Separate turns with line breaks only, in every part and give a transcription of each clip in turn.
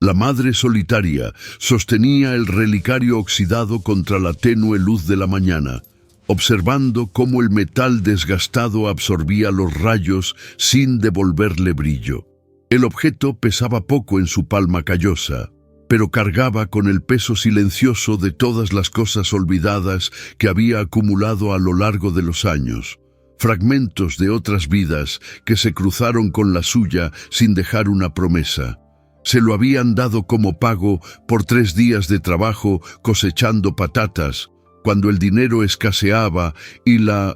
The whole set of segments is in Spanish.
La madre solitaria sostenía el relicario oxidado contra la tenue luz de la mañana, observando cómo el metal desgastado absorbía los rayos sin devolverle brillo. El objeto pesaba poco en su palma callosa, pero cargaba con el peso silencioso de todas las cosas olvidadas que había acumulado a lo largo de los años, fragmentos de otras vidas que se cruzaron con la suya sin dejar una promesa. Se lo habían dado como pago por 3 días de trabajo cosechando patatas, cuando el dinero escaseaba y la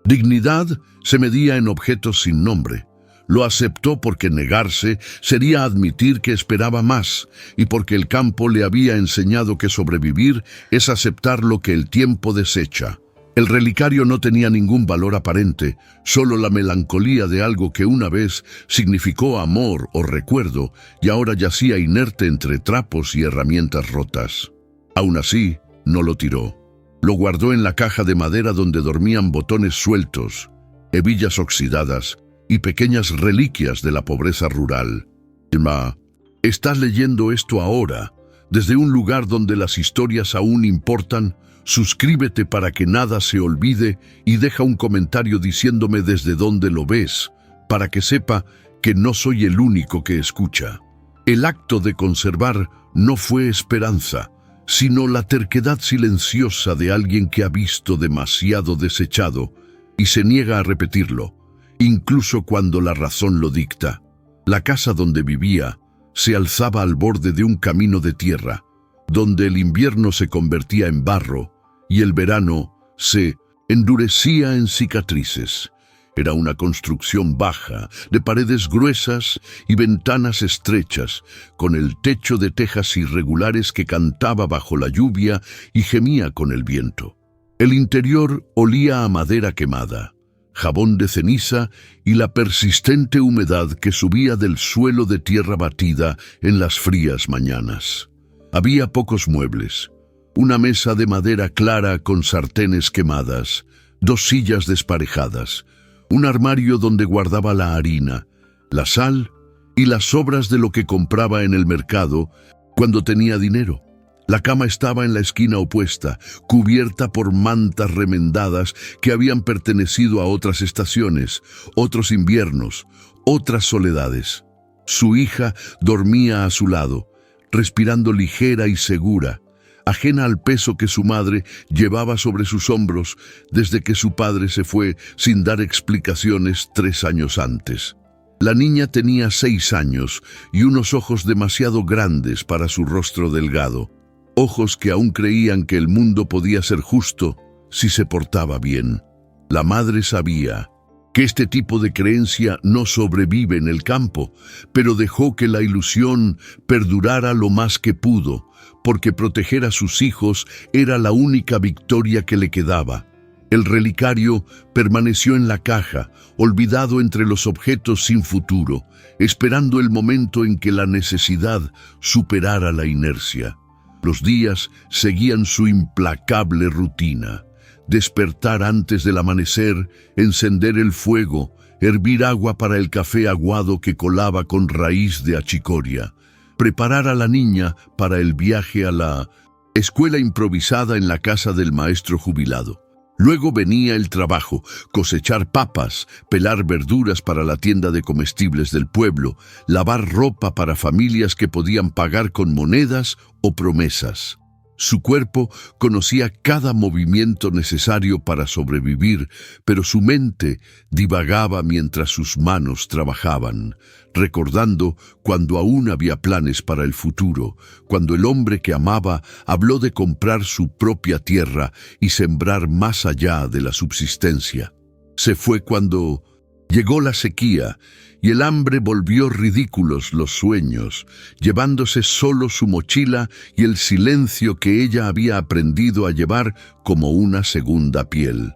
dignidad se medía en objetos sin nombre. Lo aceptó porque negarse sería admitir que esperaba más, y porque el campo le había enseñado que sobrevivir es aceptar lo que el tiempo desecha. El relicario no tenía ningún valor aparente, solo la melancolía de algo que una vez significó amor o recuerdo y ahora yacía inerte entre trapos y herramientas rotas. Aún así, no lo tiró. Lo guardó en la caja de madera donde dormían botones sueltos, hebillas oxidadas y pequeñas reliquias de la pobreza rural. Emma, ¿estás leyendo esto ahora, desde un lugar donde las historias aún importan? Suscríbete para que nada se olvide y deja un comentario diciéndome desde dónde lo ves, para que sepa que no soy el único que escucha. El acto de conservar no fue esperanza, sino la terquedad silenciosa de alguien que ha visto demasiado desechado y se niega a repetirlo, incluso cuando la razón lo dicta. La casa donde vivía se alzaba al borde de un camino de tierra, donde el invierno se convertía en barro y el verano se endurecía en cicatrices. Era una construcción baja, de paredes gruesas y ventanas estrechas, con el techo de tejas irregulares que cantaba bajo la lluvia y gemía con el viento. El interior olía a madera quemada, jabón de ceniza y la persistente humedad que subía del suelo de tierra batida en las frías mañanas. Había pocos muebles. Una mesa de madera clara con sartenes quemadas, 2 sillas desparejadas, un armario donde guardaba la harina, la sal y las sobras de lo que compraba en el mercado cuando tenía dinero. La cama estaba en la esquina opuesta, cubierta por mantas remendadas que habían pertenecido a otras estaciones, otros inviernos, otras soledades. Su hija dormía a su lado, respirando ligera y segura, ajena al peso que su madre llevaba sobre sus hombros desde que su padre se fue sin dar explicaciones 3 años antes. La niña tenía 6 años y unos ojos demasiado grandes para su rostro delgado, ojos que aún creían que el mundo podía ser justo si se portaba bien. La madre sabía que este tipo de creencia no sobrevive en el campo, pero dejó que la ilusión perdurara lo más que pudo, porque proteger a sus hijos era la única victoria que le quedaba. El relicario permaneció en la caja, olvidado entre los objetos sin futuro, esperando el momento en que la necesidad superara la inercia. Los días seguían su implacable rutina: despertar antes del amanecer, encender el fuego, hervir agua para el café aguado que colaba con raíz de achicoria, preparar a la niña para el viaje a la escuela improvisada en la casa del maestro jubilado. Luego venía el trabajo: cosechar papas, pelar verduras para la tienda de comestibles del pueblo, lavar ropa para familias que podían pagar con monedas o promesas. Su cuerpo conocía cada movimiento necesario para sobrevivir, pero su mente divagaba mientras sus manos trabajaban, recordando cuando aún había planes para el futuro, cuando el hombre que amaba habló de comprar su propia tierra y sembrar más allá de la subsistencia. Se fue cuando llegó la sequía y el hambre volvió ridículos los sueños, llevándose solo su mochila y el silencio que ella había aprendido a llevar como una segunda piel.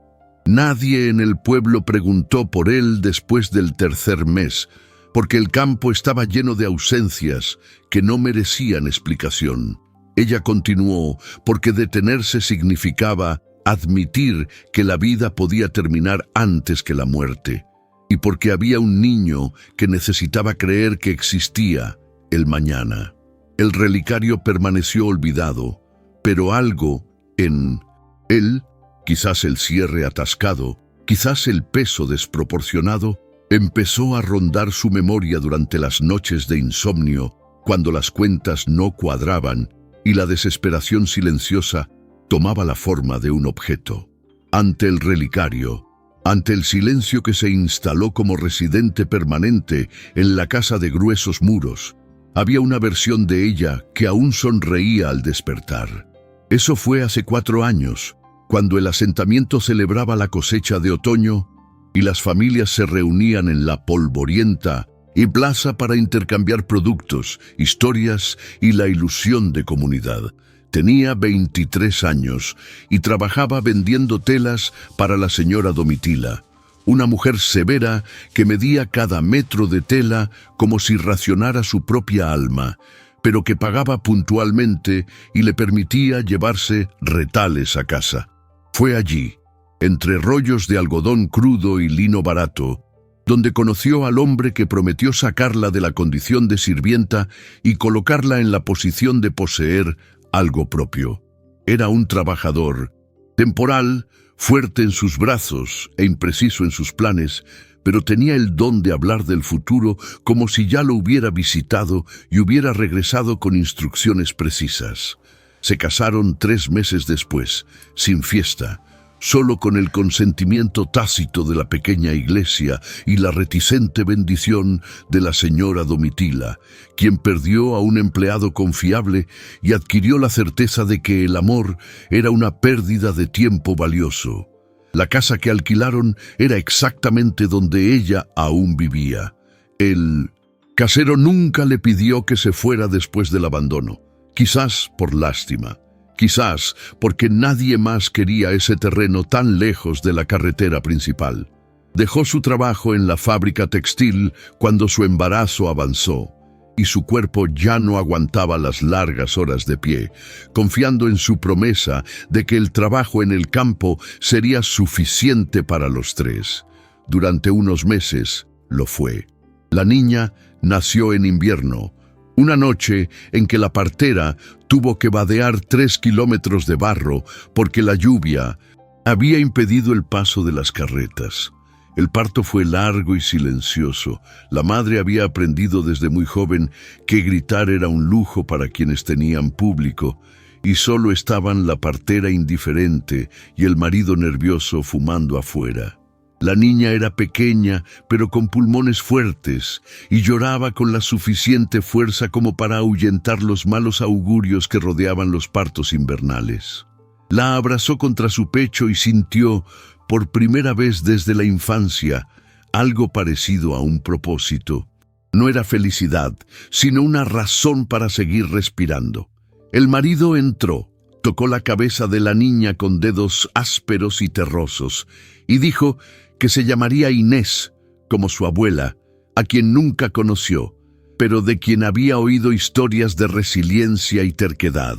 Nadie en el pueblo preguntó por él después del 3er mes, porque el campo estaba lleno de ausencias que no merecían explicación. Ella continuó porque detenerse significaba admitir que la vida podía terminar antes que la muerte, y porque había un niño que necesitaba creer que existía el mañana. El relicario permaneció olvidado, pero algo en él, quizás el cierre atascado, quizás el peso desproporcionado, empezó a rondar su memoria durante las noches de insomnio, cuando las cuentas no cuadraban y la desesperación silenciosa tomaba la forma de un objeto. Ante el relicario, ante el silencio que se instaló como residente permanente en la casa de gruesos muros, había una versión de ella que aún sonreía al despertar. Eso fue hace 4 años, cuando el asentamiento celebraba la cosecha de otoño y las familias se reunían en la polvorienta y plaza para intercambiar productos, historias y la ilusión de comunidad. Tenía 23 años y trabajaba vendiendo telas para la señora Domitila, una mujer severa que medía cada metro de tela como si racionara su propia alma, pero que pagaba puntualmente y le permitía llevarse retales a casa. Fue allí, entre rollos de algodón crudo y lino barato, donde conoció al hombre que prometió sacarla de la condición de sirvienta y colocarla en la posición de poseer algo propio. Era un trabajador, temporal, fuerte en sus brazos e impreciso en sus planes, pero tenía el don de hablar del futuro como si ya lo hubiera visitado y hubiera regresado con instrucciones precisas. Se casaron 3 meses después, sin fiesta, solo con el consentimiento tácito de la pequeña iglesia y la reticente bendición de la señora Domitila, quien perdió a un empleado confiable y adquirió la certeza de que el amor era una pérdida de tiempo valioso. La casa que alquilaron era exactamente donde ella aún vivía. El casero nunca le pidió que se fuera después del abandono, quizás por lástima. Quizás porque nadie más quería ese terreno tan lejos de la carretera principal. Dejó su trabajo en la fábrica textil cuando su embarazo avanzó y su cuerpo ya no aguantaba las largas horas de pie, confiando en su promesa de que el trabajo en el campo sería suficiente para los 3. Durante unos meses lo fue. La niña nació en invierno, una noche en que la partera tuvo que vadear 3 kilómetros de barro porque la lluvia había impedido el paso de las carretas. El parto fue largo y silencioso. La madre había aprendido desde muy joven que gritar era un lujo para quienes tenían público, y solo estaban la partera indiferente y el marido nervioso fumando afuera. La niña era pequeña, pero con pulmones fuertes, y lloraba con la suficiente fuerza como para ahuyentar los malos augurios que rodeaban los partos invernales. La abrazó contra su pecho y sintió, por primera vez desde la infancia, algo parecido a un propósito. No era felicidad, sino una razón para seguir respirando. El marido entró, tocó la cabeza de la niña con dedos ásperos y terrosos, y dijo que se llamaría Inés, como su abuela, a quien nunca conoció, pero de quien había oído historias de resiliencia y terquedad.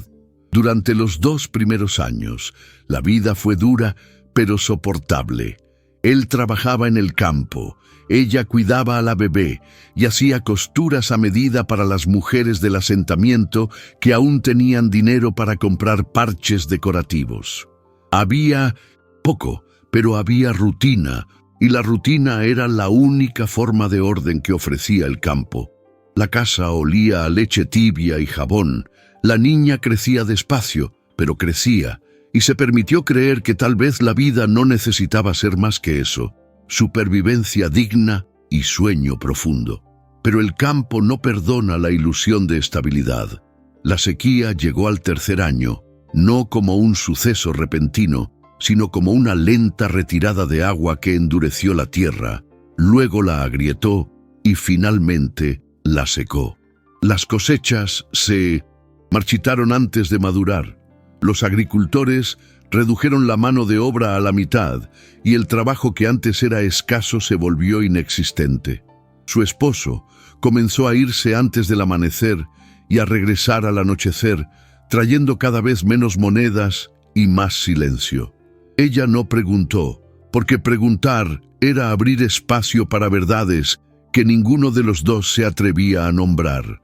Durante los 2 primeros años, la vida fue dura, pero soportable. Él trabajaba en el campo, ella cuidaba a la bebé y hacía costuras a medida para las mujeres del asentamiento que aún tenían dinero para comprar parches decorativos. Había poco, pero había rutina, y la rutina era la única forma de orden que ofrecía el campo. La casa olía a leche tibia y jabón. La niña crecía despacio, pero crecía, y se permitió creer que tal vez la vida no necesitaba ser más que eso: supervivencia digna y sueño profundo. Pero el campo no perdona la ilusión de estabilidad. La sequía llegó al 3er año, no como un suceso repentino, sino como una lenta retirada de agua que endureció la tierra, luego la agrietó y finalmente la secó. Las cosechas se marchitaron antes de madurar. Los agricultores redujeron la mano de obra a la mitad y el trabajo que antes era escaso se volvió inexistente. Su esposo comenzó a irse antes del amanecer y a regresar al anochecer, trayendo cada vez menos monedas y más silencio. Ella no preguntó, porque preguntar era abrir espacio para verdades que ninguno de los dos se atrevía a nombrar.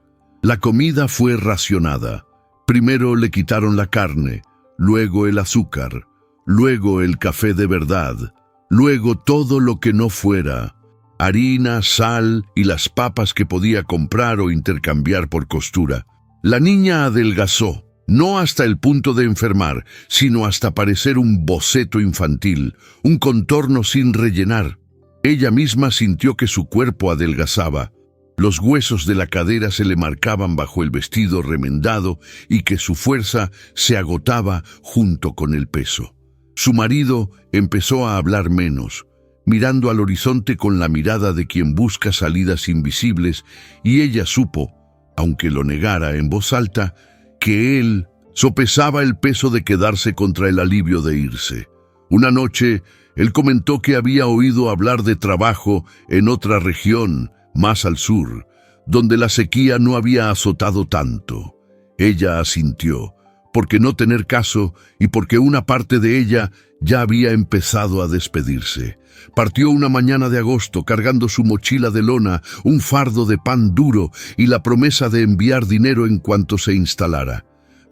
La comida fue racionada. Primero le quitaron la carne, luego el azúcar, luego el café de verdad, luego todo lo que no fuera, harina, sal y las papas que podía comprar o intercambiar por costura. La niña adelgazó, no hasta el punto de enfermar, sino hasta parecer un boceto infantil, un contorno sin rellenar. Ella misma sintió que su cuerpo adelgazaba. Los huesos de la cadera se le marcaban bajo el vestido remendado y que su fuerza se agotaba junto con el peso. Su marido empezó a hablar menos, mirando al horizonte con la mirada de quien busca salidas invisibles, y ella supo, aunque lo negara en voz alta, que él sopesaba el peso de quedarse contra el alivio de irse. Una noche, él comentó que había oído hablar de trabajo en otra región, más al sur, donde la sequía no había azotado tanto. Ella asintió, porque no tener caso y porque una parte de ella ya había empezado a despedirse. Partió una mañana de agosto cargando su mochila de lona, un fardo de pan duro y la promesa de enviar dinero en cuanto se instalara.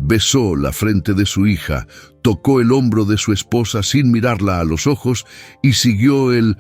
Besó la frente de su hija, tocó el hombro de su esposa sin mirarla a los ojos y siguió el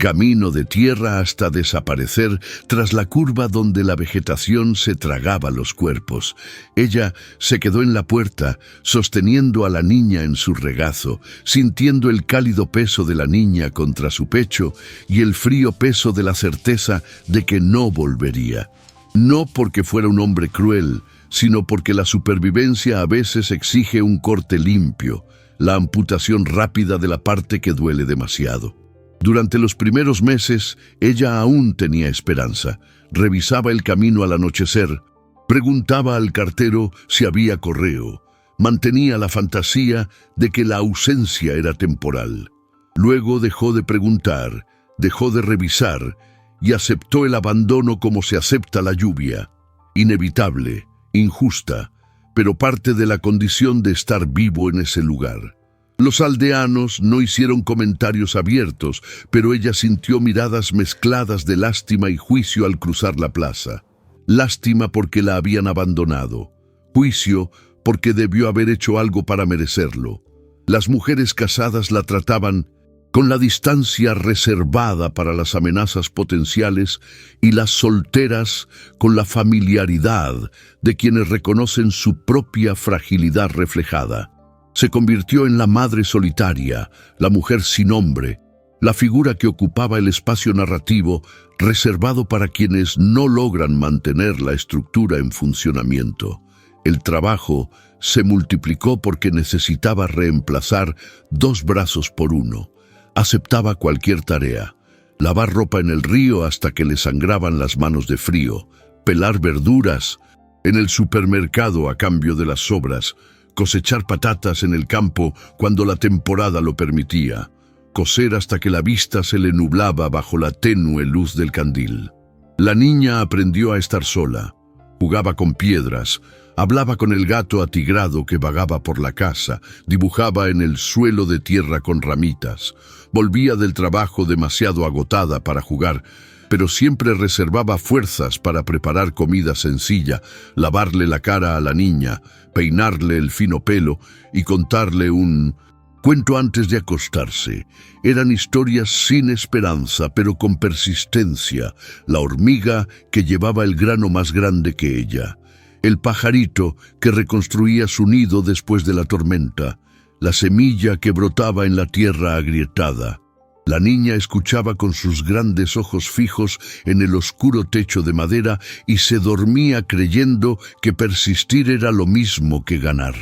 camino de tierra hasta desaparecer tras la curva donde la vegetación se tragaba los cuerpos. Ella se quedó en la puerta, sosteniendo a la niña en su regazo, sintiendo el cálido peso de la niña contra su pecho y el frío peso de la certeza de que no volvería. No porque fuera un hombre cruel, sino porque la supervivencia a veces exige un corte limpio, la amputación rápida de la parte que duele demasiado. Durante los primeros meses, ella aún tenía esperanza. Revisaba el camino al anochecer, preguntaba al cartero si había correo, mantenía la fantasía de que la ausencia era temporal. Luego dejó de preguntar, dejó de revisar y aceptó el abandono como se acepta la lluvia. Inevitable, injusta, pero parte de la condición de estar vivo en ese lugar. Los aldeanos no hicieron comentarios abiertos, pero ella sintió miradas mezcladas de lástima y juicio al cruzar la plaza. Lástima porque la habían abandonado, juicio porque debió haber hecho algo para merecerlo. Las mujeres casadas la trataban con la distancia reservada para las amenazas potenciales y las solteras con la familiaridad de quienes reconocen su propia fragilidad reflejada. Se convirtió en la madre solitaria, la mujer sin nombre, la figura que ocupaba el espacio narrativo reservado para quienes no logran mantener la estructura en funcionamiento. El trabajo se multiplicó porque necesitaba reemplazar 2 brazos por uno. Aceptaba cualquier tarea, lavar ropa en el río hasta que le sangraban las manos de frío, pelar verduras en el supermercado a cambio de las sobras, cosechar patatas en el campo cuando la temporada lo permitía, coser hasta que la vista se le nublaba bajo la tenue luz del candil. La niña aprendió a estar sola, jugaba con piedras, hablaba con el gato atigrado que vagaba por la casa, dibujaba en el suelo de tierra con ramitas, volvía del trabajo demasiado agotada para jugar, pero siempre reservaba fuerzas para preparar comida sencilla, lavarle la cara a la niña, peinarle el fino pelo y contarle un cuento antes de acostarse. Eran historias sin esperanza, pero con persistencia. La hormiga que llevaba el grano más grande que ella, el pajarito que reconstruía su nido después de la tormenta, la semilla que brotaba en la tierra agrietada. La niña escuchaba con sus grandes ojos fijos en el oscuro techo de madera y se dormía creyendo que persistir era lo mismo que ganar.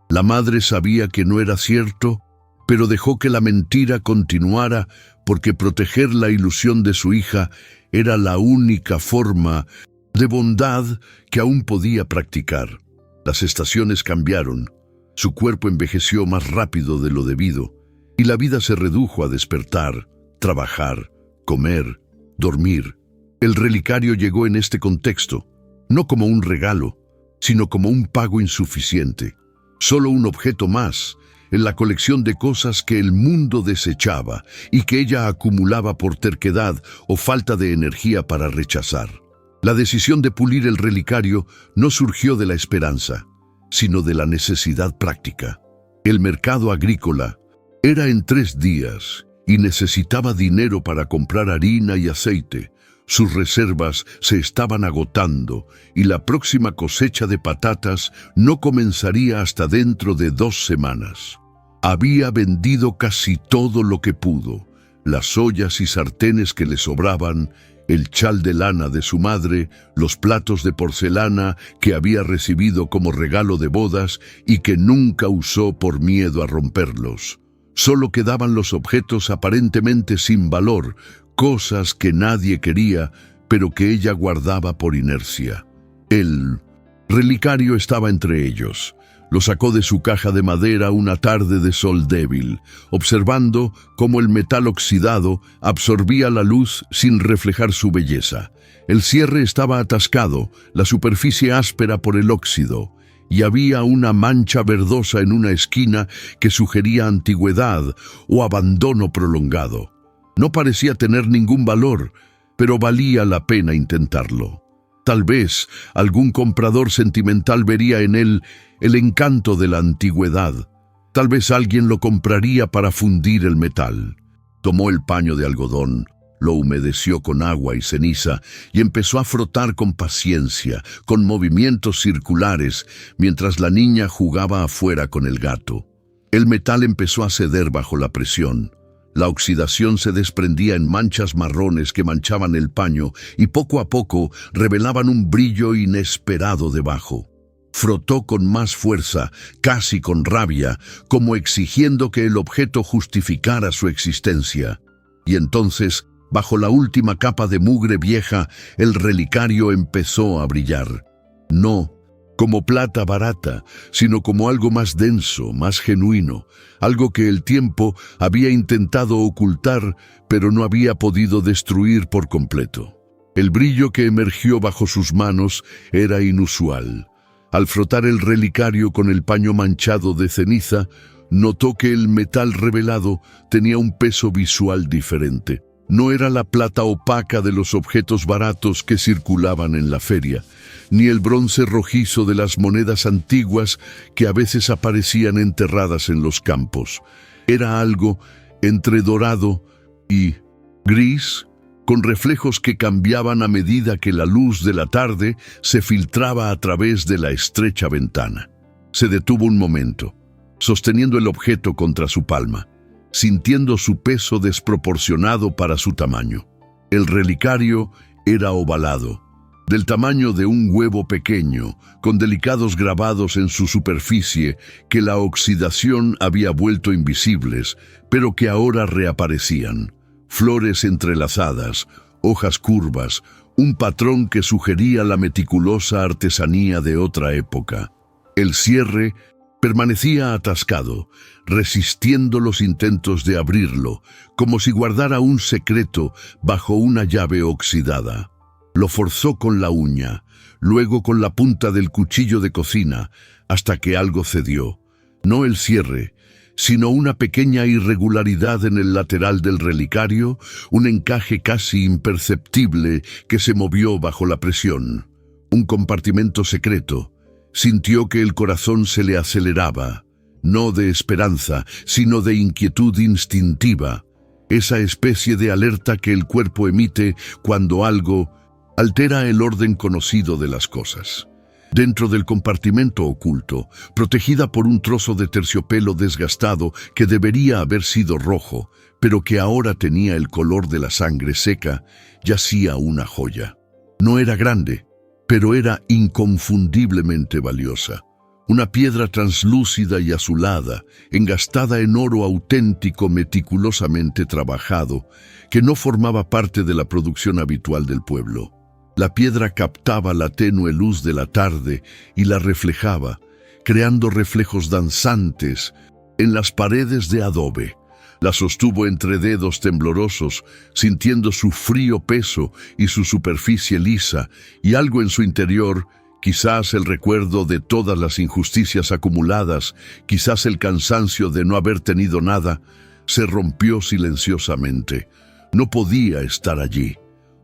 La madre sabía que no era cierto, pero dejó que la mentira continuara porque proteger la ilusión de su hija era la única forma de bondad que aún podía practicar. Las estaciones cambiaron, su cuerpo envejeció más rápido de lo debido, y la vida se redujo a despertar, trabajar, comer, dormir. El relicario llegó en este contexto, no como un regalo, sino como un pago insuficiente, solo un objeto más en la colección de cosas que el mundo desechaba y que ella acumulaba por terquedad o falta de energía para rechazar. La decisión de pulir el relicario no surgió de la esperanza, sino de la necesidad práctica. El mercado agrícola era en 3 días y necesitaba dinero para comprar harina y aceite. Sus reservas se estaban agotando y la próxima cosecha de patatas no comenzaría hasta dentro de 2 semanas. Había vendido casi todo lo que pudo, las ollas y sartenes que le sobraban, el chal de lana de su madre, los platos de porcelana que había recibido como regalo de bodas y que nunca usó por miedo a romperlos. Solo quedaban los objetos aparentemente sin valor, cosas que nadie quería, pero que ella guardaba por inercia. El relicario estaba entre ellos. Lo sacó de su caja de madera una tarde de sol débil, observando cómo el metal oxidado absorbía la luz sin reflejar su belleza. El cierre estaba atascado, la superficie áspera por el óxido, y había una mancha verdosa en una esquina que sugería antigüedad o abandono prolongado. No parecía tener ningún valor, pero valía la pena intentarlo. Tal vez algún comprador sentimental vería en él el encanto de la antigüedad. Tal vez alguien lo compraría para fundir el metal. Tomó el paño de algodón, lo humedeció con agua y ceniza y empezó a frotar con paciencia, con movimientos circulares, mientras la niña jugaba afuera con el gato. El metal empezó a ceder bajo la presión. La oxidación se desprendía en manchas marrones que manchaban el paño y poco a poco revelaban un brillo inesperado debajo. Frotó con más fuerza, casi con rabia, como exigiendo que el objeto justificara su existencia. Y entonces, bajo la última capa de mugre vieja, el relicario empezó a brillar. No como plata barata, sino como algo más denso, más genuino, algo que el tiempo había intentado ocultar, pero no había podido destruir por completo. El brillo que emergió bajo sus manos era inusual. Al frotar el relicario con el paño manchado de ceniza, notó que el metal revelado tenía un peso visual diferente. No era la plata opaca de los objetos baratos que circulaban en la feria, ni el bronce rojizo de las monedas antiguas que a veces aparecían enterradas en los campos. Era algo entre dorado y gris, con reflejos que cambiaban a medida que la luz de la tarde se filtraba a través de la estrecha ventana. Se detuvo un momento, sosteniendo el objeto contra su palma, sintiendo su peso desproporcionado para su tamaño. El relicario era ovalado, del tamaño de un huevo pequeño, con delicados grabados en su superficie que la oxidación había vuelto invisibles, pero que ahora reaparecían. Flores entrelazadas, hojas curvas, un patrón que sugería la meticulosa artesanía de otra época. El cierre permanecía atascado, resistiendo los intentos de abrirlo, como si guardara un secreto bajo una llave oxidada. Lo forzó con la uña, luego con la punta del cuchillo de cocina, hasta que algo cedió. No el cierre, sino una pequeña irregularidad en el lateral del relicario, un encaje casi imperceptible que se movió bajo la presión. Un compartimento secreto. Sintió que el corazón se le aceleraba, no de esperanza, sino de inquietud instintiva, esa especie de alerta que el cuerpo emite cuando algo altera el orden conocido de las cosas. Dentro del compartimento oculto, protegida por un trozo de terciopelo desgastado que debería haber sido rojo, pero que ahora tenía el color de la sangre seca, yacía una joya. No era grande, pero era inconfundiblemente valiosa. Una piedra translúcida y azulada, engastada en oro auténtico meticulosamente trabajado, que no formaba parte de la producción habitual del pueblo. La piedra captaba la tenue luz de la tarde y la reflejaba, creando reflejos danzantes en las paredes de adobe. La sostuvo entre dedos temblorosos, sintiendo su frío peso y su superficie lisa, y algo en su interior, quizás el recuerdo de todas las injusticias acumuladas, quizás el cansancio de no haber tenido nada, se rompió silenciosamente. No podía estar allí.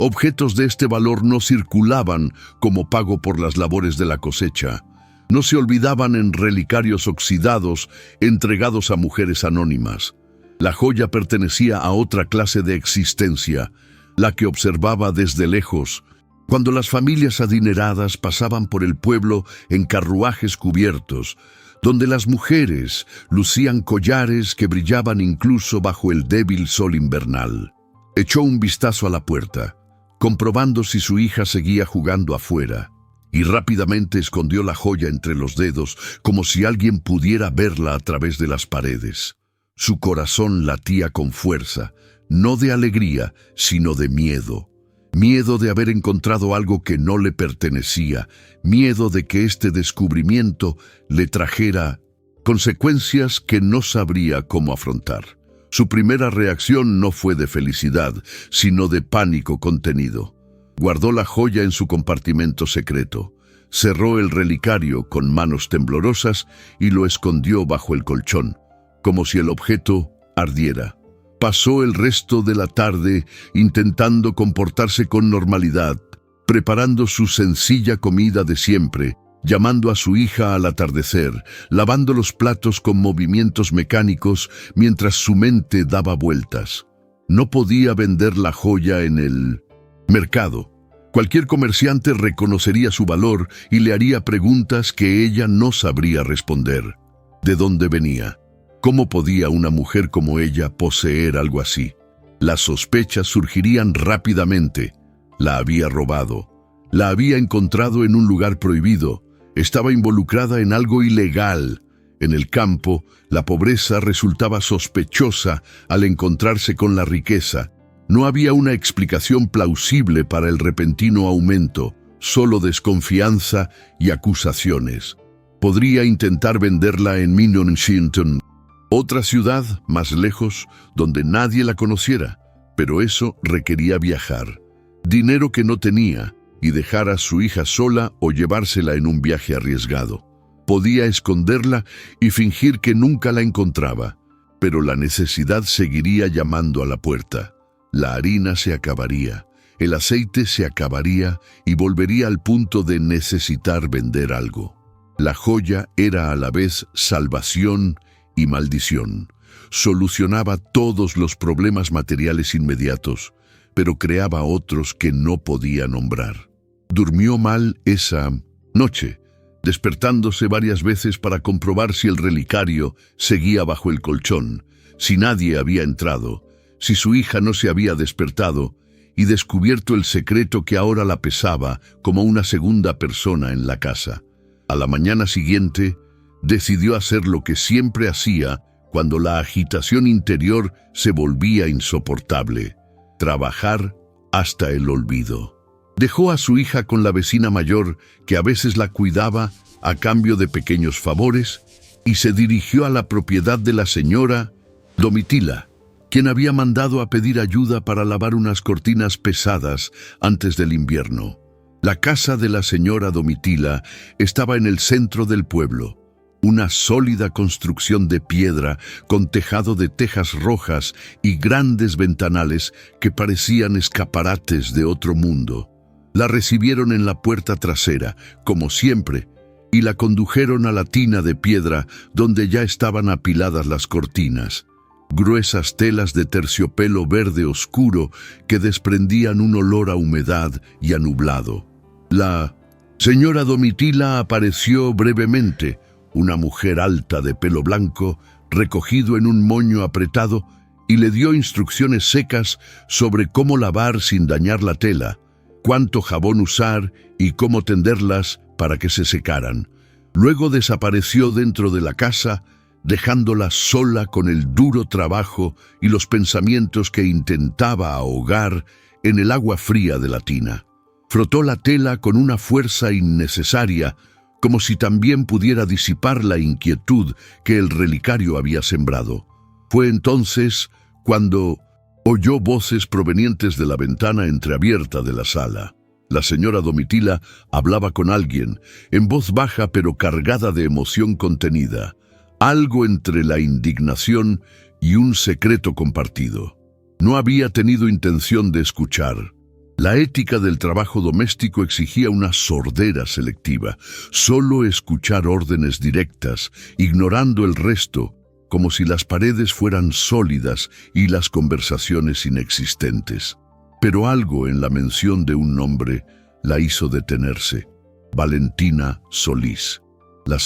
Objetos de este valor no circulaban como pago por las labores de la cosecha. No se olvidaban en relicarios oxidados entregados a mujeres anónimas. La joya pertenecía a otra clase de existencia, la que observaba desde lejos, cuando las familias adineradas pasaban por el pueblo en carruajes cubiertos, donde las mujeres lucían collares que brillaban incluso bajo el débil sol invernal. Echó un vistazo a la puerta, comprobando si su hija seguía jugando afuera, y rápidamente escondió la joya entre los dedos, como si alguien pudiera verla a través de las paredes. Su corazón latía con fuerza, no de alegría, sino de miedo. Miedo de haber encontrado algo que no le pertenecía, miedo de que este descubrimiento le trajera consecuencias que no sabría cómo afrontar. Su primera reacción no fue de felicidad, sino de pánico contenido. Guardó la joya en su compartimento secreto, cerró el relicario con manos temblorosas y lo escondió bajo el colchón, como si el objeto ardiera. Pasó el resto de la tarde intentando comportarse con normalidad, preparando su sencilla comida de siempre, llamando a su hija al atardecer, lavando los platos con movimientos mecánicos mientras su mente daba vueltas. No podía vender la joya en el mercado. Cualquier comerciante reconocería su valor y le haría preguntas que ella no sabría responder. ¿De dónde venía? ¿Cómo podía una mujer como ella poseer algo así? Las sospechas surgirían rápidamente. La había robado. La había encontrado en un lugar prohibido. Estaba involucrada en algo ilegal. En el campo, la pobreza resultaba sospechosa al encontrarse con la riqueza. No había una explicación plausible para el repentino aumento, solo desconfianza y acusaciones. Podría intentar venderla en Minnetonka, otra ciudad más lejos donde nadie la conociera, pero eso requería viajar, dinero que no tenía, y dejar a su hija sola o llevársela en un viaje arriesgado. Podía esconderla y fingir que nunca la encontraba, pero la necesidad seguiría llamando a la puerta. La harina se acabaría, el aceite se acabaría y volvería al punto de necesitar vender algo. La joya era a la vez salvación y maldición. Solucionaba todos los problemas materiales inmediatos, pero creaba otros que no podía nombrar. Durmió mal esa noche, despertándose varias veces para comprobar si el relicario seguía bajo el colchón, si nadie había entrado, si su hija no se había despertado y descubierto el secreto que ahora la pesaba como una segunda persona en la casa. A la mañana siguiente, decidió hacer lo que siempre hacía cuando la agitación interior se volvía insoportable: trabajar hasta el olvido. Dejó a su hija con la vecina mayor, que a veces la cuidaba a cambio de pequeños favores, y se dirigió a la propiedad de la señora Domitila, quien había mandado a pedir ayuda para lavar unas cortinas pesadas antes del invierno. La casa de la señora Domitila estaba en el centro del pueblo, una sólida construcción de piedra con tejado de tejas rojas y grandes ventanales que parecían escaparates de otro mundo. La recibieron en la puerta trasera, como siempre, y la condujeron a la tina de piedra donde ya estaban apiladas las cortinas, gruesas telas de terciopelo verde oscuro que desprendían un olor a humedad y a nublado. La señora Domitila apareció brevemente, una mujer alta de pelo blanco, recogido en un moño apretado, y le dio instrucciones secas sobre cómo lavar sin dañar la tela, cuánto jabón usar y cómo tenderlas para que se secaran. Luego desapareció dentro de la casa, dejándola sola con el duro trabajo y los pensamientos que intentaba ahogar en el agua fría de la tina. Frotó la tela con una fuerza innecesaria, como si también pudiera disipar la inquietud que el relicario había sembrado. Fue entonces cuando oyó voces provenientes de la ventana entreabierta de la sala. La señora Domitila hablaba con alguien, en voz baja pero cargada de emoción contenida, algo entre la indignación y un secreto compartido. No había tenido intención de escuchar. La ética del trabajo doméstico exigía una sordera selectiva, solo escuchar órdenes directas, ignorando el resto, como si las paredes fueran sólidas y las conversaciones inexistentes. Pero algo en la mención de un nombre la hizo detenerse: Valentina Solís. La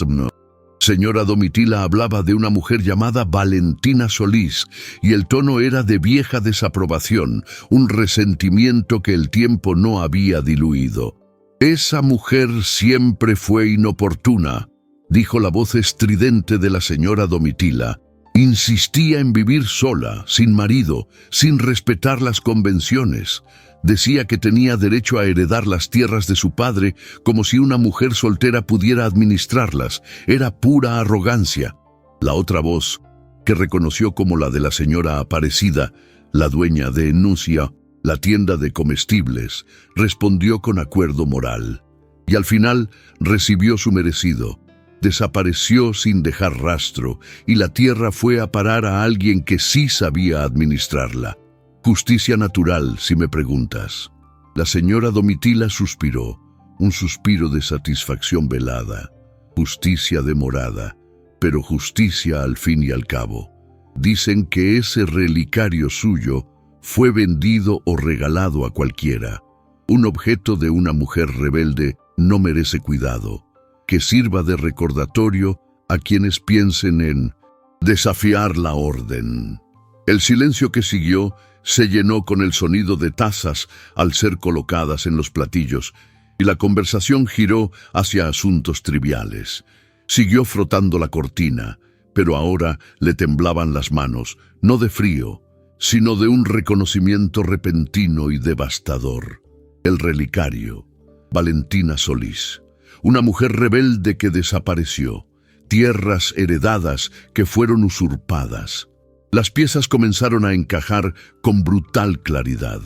señora Domitila hablaba de una mujer llamada Valentina Solís, y el tono era de vieja desaprobación, un resentimiento que el tiempo no había diluido. «Esa mujer siempre fue inoportuna», dijo la voz estridente de la señora Domitila. «Insistía en vivir sola, sin marido, sin respetar las convenciones. Decía que tenía derecho a heredar las tierras de su padre, como si una mujer soltera pudiera administrarlas. Era pura arrogancia». La otra voz, que reconoció como la de la señora Aparecida, la dueña de Enuncia, la tienda de comestibles, respondió con acuerdo moral. Y al final recibió su merecido. Desapareció sin dejar rastro, y la tierra fue a parar a alguien que sí sabía administrarla. Justicia natural, si me preguntas. La señora Domitila suspiró, un suspiro de satisfacción velada. Justicia demorada, pero justicia al fin y al cabo. Dicen que ese relicario suyo fue vendido o regalado a cualquiera. Un objeto de una mujer rebelde no merece cuidado. Que sirva de recordatorio a quienes piensen en desafiar la orden. El silencio que siguió se llenó con el sonido de tazas al ser colocadas en los platillos, y la conversación giró hacia asuntos triviales. Siguió frotando la cortina, pero ahora le temblaban las manos, no de frío, sino de un reconocimiento repentino y devastador. El relicario, Valentina Solís. Una mujer rebelde que desapareció, tierras heredadas que fueron usurpadas. Las piezas comenzaron a encajar con brutal claridad.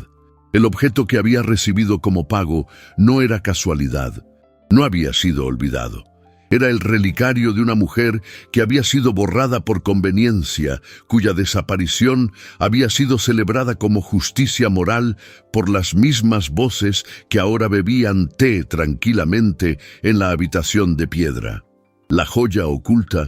El objeto que había recibido como pago no era casualidad, no había sido olvidado. Era el relicario de una mujer que había sido borrada por conveniencia, cuya desaparición había sido celebrada como justicia moral por las mismas voces que ahora bebían té tranquilamente en la habitación de piedra. La joya oculta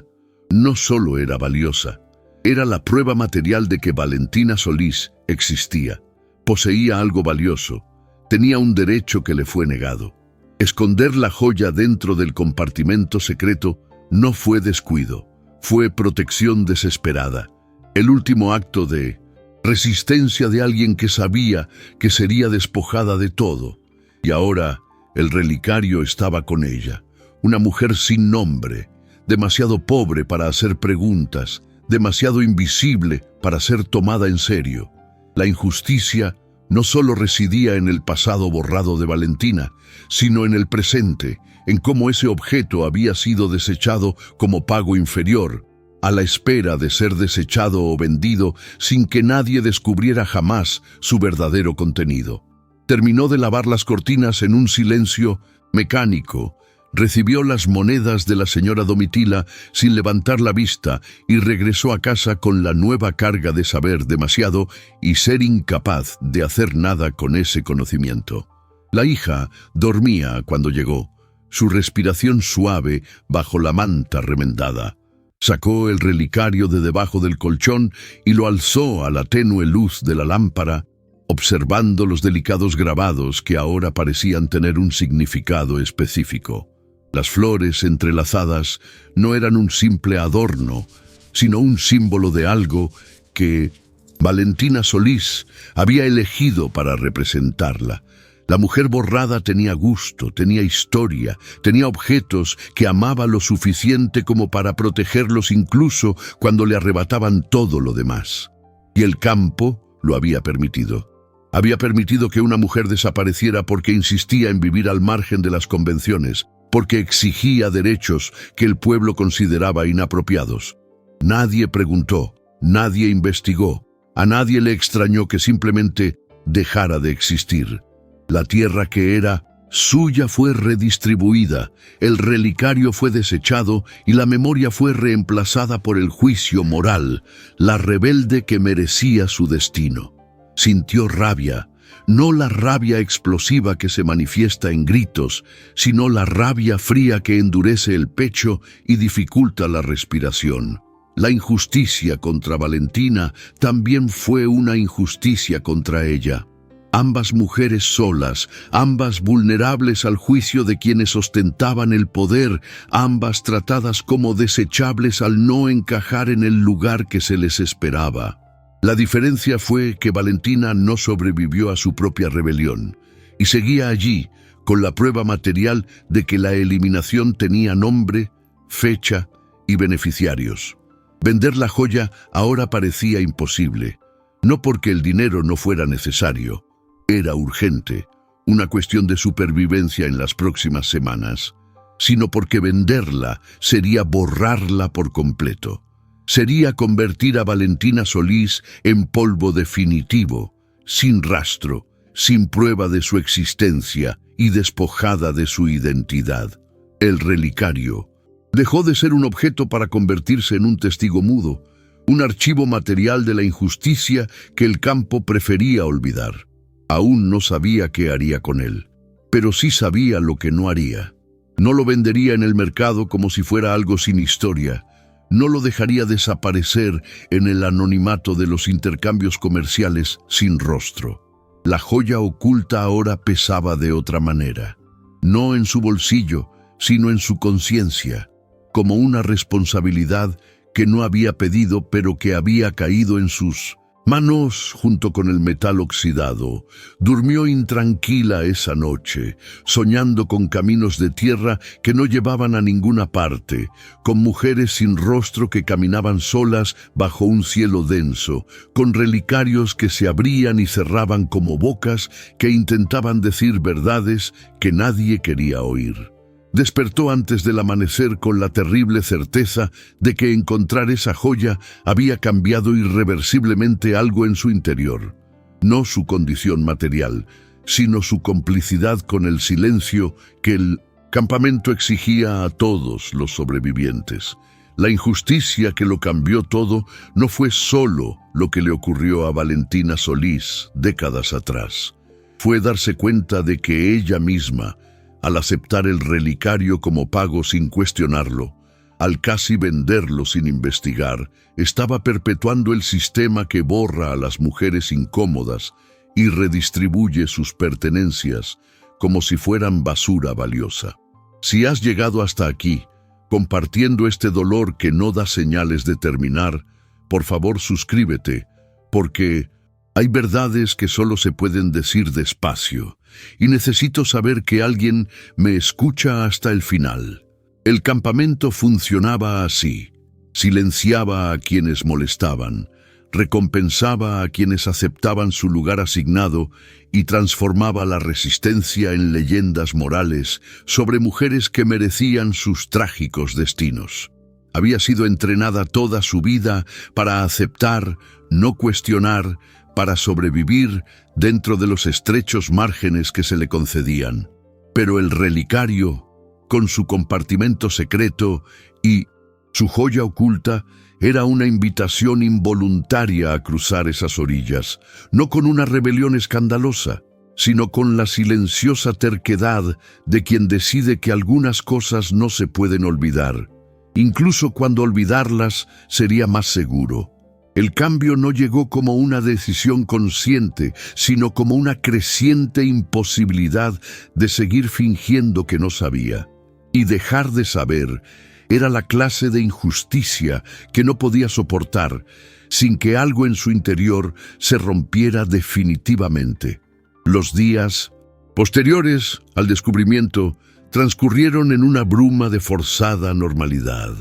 no solo era valiosa, era la prueba material de que Valentina Solís existía. Poseía algo valioso, tenía un derecho que le fue negado. Esconder la joya dentro del compartimento secreto no fue descuido, fue protección desesperada, el último acto de resistencia de alguien que sabía que sería despojada de todo. Y ahora el relicario estaba con ella, una mujer sin nombre, demasiado pobre para hacer preguntas, demasiado invisible para ser tomada en serio. La injusticia no solo residía en el pasado borrado de Valentina, sino en el presente, en cómo ese objeto había sido desechado como pago inferior, a la espera de ser desechado o vendido sin que nadie descubriera jamás su verdadero contenido. Terminó de lavar las cortinas en un silencio mecánico, recibió las monedas de la señora Domitila sin levantar la vista y regresó a casa con la nueva carga de saber demasiado y ser incapaz de hacer nada con ese conocimiento. La hija dormía cuando llegó, su respiración suave bajo la manta remendada. Sacó el relicario de debajo del colchón y lo alzó a la tenue luz de la lámpara, observando los delicados grabados que ahora parecían tener un significado específico. Las flores entrelazadas no eran un simple adorno, sino un símbolo de algo que Valentina Solís había elegido para representarla. La mujer borrada tenía gusto, tenía historia, tenía objetos que amaba lo suficiente como para protegerlos incluso cuando le arrebataban todo lo demás. Y el campo lo había permitido. Había permitido que una mujer desapareciera porque insistía en vivir al margen de las convenciones, porque exigía derechos que el pueblo consideraba inapropiados. Nadie preguntó, nadie investigó, a nadie le extrañó que simplemente dejara de existir. La tierra que era suya fue redistribuida, el relicario fue desechado y la memoria fue reemplazada por el juicio moral, la rebelde que merecía su destino. Sintió rabia, No la rabia explosiva que se manifiesta en gritos, sino la rabia fría que endurece el pecho y dificulta la respiración. La injusticia contra Valentina también fue una injusticia contra ella. Ambas mujeres solas, ambas vulnerables al juicio de quienes ostentaban el poder, ambas tratadas como desechables al no encajar en el lugar que se les esperaba. La diferencia fue que Valentina no sobrevivió a su propia rebelión y seguía allí con la prueba material de que la eliminación tenía nombre, fecha y beneficiarios. Vender la joya ahora parecía imposible, no porque el dinero no fuera necesario. Era urgente, una cuestión de supervivencia en las próximas semanas, sino porque venderla sería borrarla por completo. Sería convertir a Valentina Solís en polvo definitivo, sin rastro, sin prueba de su existencia y despojada de su identidad. El relicario dejó de ser un objeto para convertirse en un testigo mudo, un archivo material de la injusticia que el campo prefería olvidar. Aún no sabía qué haría con él, pero sí sabía lo que no haría. No lo vendería en el mercado como si fuera algo sin historia. No lo dejaría desaparecer en el anonimato de los intercambios comerciales sin rostro. La joya oculta ahora pesaba de otra manera, no en su bolsillo, sino en su conciencia, como una responsabilidad que no había pedido pero que había caído en sus manos junto con el metal oxidado. Durmió intranquila esa noche, soñando con caminos de tierra que no llevaban a ninguna parte, con mujeres sin rostro que caminaban solas bajo un cielo denso, con relicarios que se abrían y cerraban como bocas que intentaban decir verdades que nadie quería oír. Despertó antes del amanecer con la terrible certeza de que encontrar esa joya había cambiado irreversiblemente algo en su interior. No su condición material, sino su complicidad con el silencio que el campamento exigía a todos los sobrevivientes. La injusticia que lo cambió todo no fue solo lo que le ocurrió a Valentina Solís décadas atrás. Fue darse cuenta de que ella misma, al aceptar el relicario como pago sin cuestionarlo, al casi venderlo sin investigar, estaba perpetuando el sistema que borra a las mujeres incómodas y redistribuye sus pertenencias como si fueran basura valiosa. Si has llegado hasta aquí, compartiendo este dolor que no da señales de terminar, por favor suscríbete, porque hay verdades que solo se pueden decir despacio, y necesito saber que alguien me escucha hasta el final. El campamento funcionaba así. Silenciaba a quienes molestaban, recompensaba a quienes aceptaban su lugar asignado y transformaba la resistencia en leyendas morales sobre mujeres que merecían sus trágicos destinos. Había sido entrenada toda su vida para aceptar, no cuestionar, para sobrevivir dentro de los estrechos márgenes que se le concedían. Pero el relicario, con su compartimento secreto y su joya oculta, era una invitación involuntaria a cruzar esas orillas, no con una rebelión escandalosa, sino con la silenciosa terquedad de quien decide que algunas cosas no se pueden olvidar, incluso cuando olvidarlas sería más seguro. El cambio no llegó como una decisión consciente, sino como una creciente imposibilidad de seguir fingiendo que no sabía. Y dejar de saber era la clase de injusticia que no podía soportar sin que algo en su interior se rompiera definitivamente. Los días posteriores al descubrimiento transcurrieron en una bruma de forzada normalidad.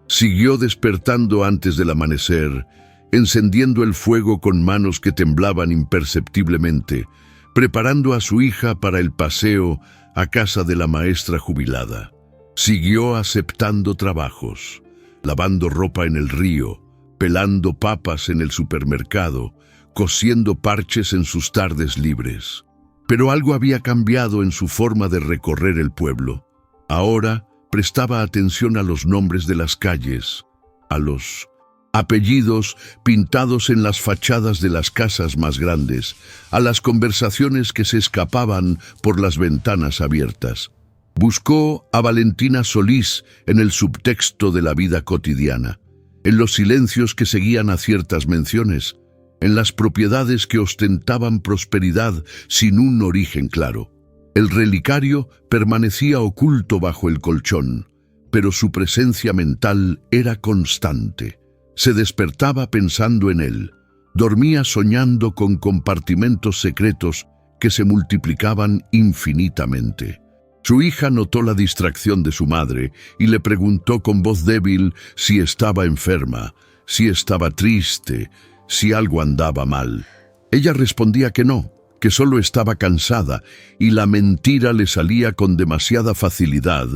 Siguió despertando antes del amanecer, encendiendo el fuego con manos que temblaban imperceptiblemente, preparando a su hija para el paseo a casa de la maestra jubilada. Siguió aceptando trabajos, lavando ropa en el río, pelando papas en el supermercado, cosiendo parches en sus tardes libres. Pero algo había cambiado en su forma de recorrer el pueblo. Ahora prestaba atención a los nombres de las calles, a los apellidos pintados en las fachadas de las casas más grandes, a las conversaciones que se escapaban por las ventanas abiertas. Buscó a Valentina Solís en el subtexto de la vida cotidiana, en los silencios que seguían a ciertas menciones, en las propiedades que ostentaban prosperidad sin un origen claro. El relicario permanecía oculto bajo el colchón, pero su presencia mental era constante. Se despertaba pensando en él, dormía soñando con compartimentos secretos que se multiplicaban infinitamente. Su hija notó la distracción de su madre y le preguntó con voz débil si estaba enferma, si estaba triste, si algo andaba mal. Ella respondía que no, que solo estaba cansada, y la mentira le salía con demasiada facilidad,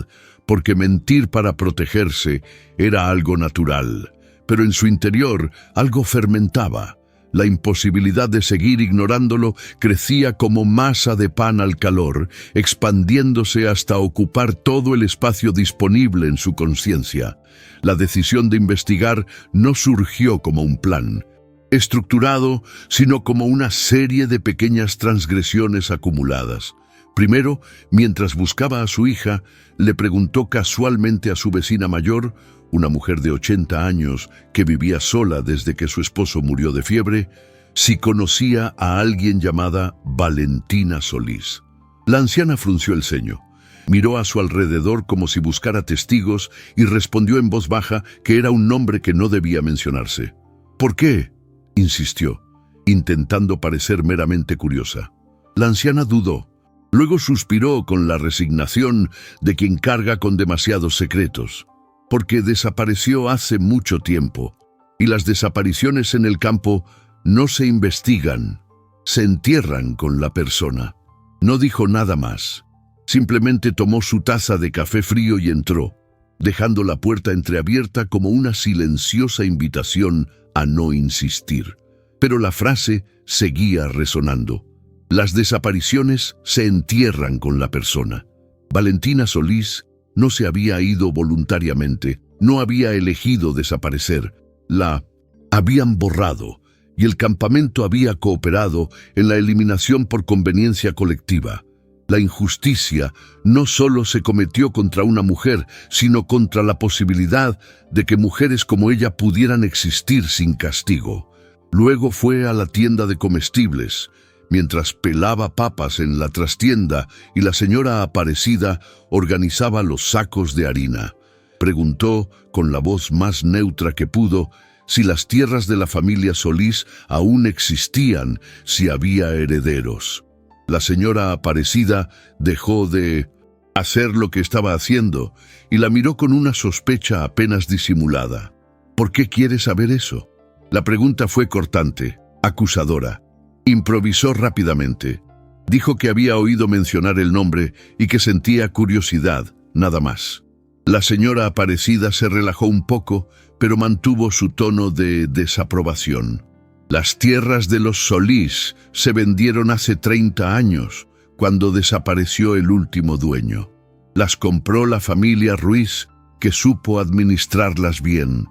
porque mentir para protegerse era algo natural. Pero en su interior algo fermentaba. La imposibilidad de seguir ignorándolo crecía como masa de pan al calor, expandiéndose hasta ocupar todo el espacio disponible en su conciencia. La decisión de investigar no surgió como un plan estructurado, sino como una serie de pequeñas transgresiones acumuladas. Primero, mientras buscaba a su hija, le preguntó casualmente a su vecina mayor, una mujer de 80 años que vivía sola desde que su esposo murió de fiebre, si conocía a alguien llamada Valentina Solís. La anciana frunció el ceño, miró a su alrededor como si buscara testigos y respondió en voz baja que era un nombre que no debía mencionarse. ¿Por qué?, insistió, intentando parecer meramente curiosa. La anciana dudó. Luego suspiró con la resignación de quien carga con demasiados secretos. Porque desapareció hace mucho tiempo, y las desapariciones en el campo no se investigan, se entierran con la persona. No dijo nada más. Simplemente tomó su taza de café frío y entró, dejando la puerta entreabierta como una silenciosa invitación a no insistir. Pero la frase seguía resonando. Las desapariciones se entierran con la persona. Valentina Solís no se había ido voluntariamente, no había elegido desaparecer. La habían borrado, y el campamento había cooperado en la eliminación por conveniencia colectiva. La injusticia no solo se cometió contra una mujer, sino contra la posibilidad de que mujeres como ella pudieran existir sin castigo. Luego fue a la tienda de comestibles, mientras pelaba papas en la trastienda y la señora Aparecida organizaba los sacos de harina. Preguntó, con la voz más neutra que pudo, si las tierras de la familia Solís aún existían, si había herederos. La señora Aparecida dejó de hacer lo que estaba haciendo y la miró con una sospecha apenas disimulada. ¿Por qué quiere saber eso? La pregunta fue cortante, acusadora. Improvisó rápidamente. Dijo que había oído mencionar el nombre y que sentía curiosidad, nada más. La señora Aparecida se relajó un poco, pero mantuvo su tono de desaprobación. Las tierras de los Solís se vendieron hace 30 años, cuando desapareció el último dueño. Las compró la familia Ruiz, que supo administrarlas bien.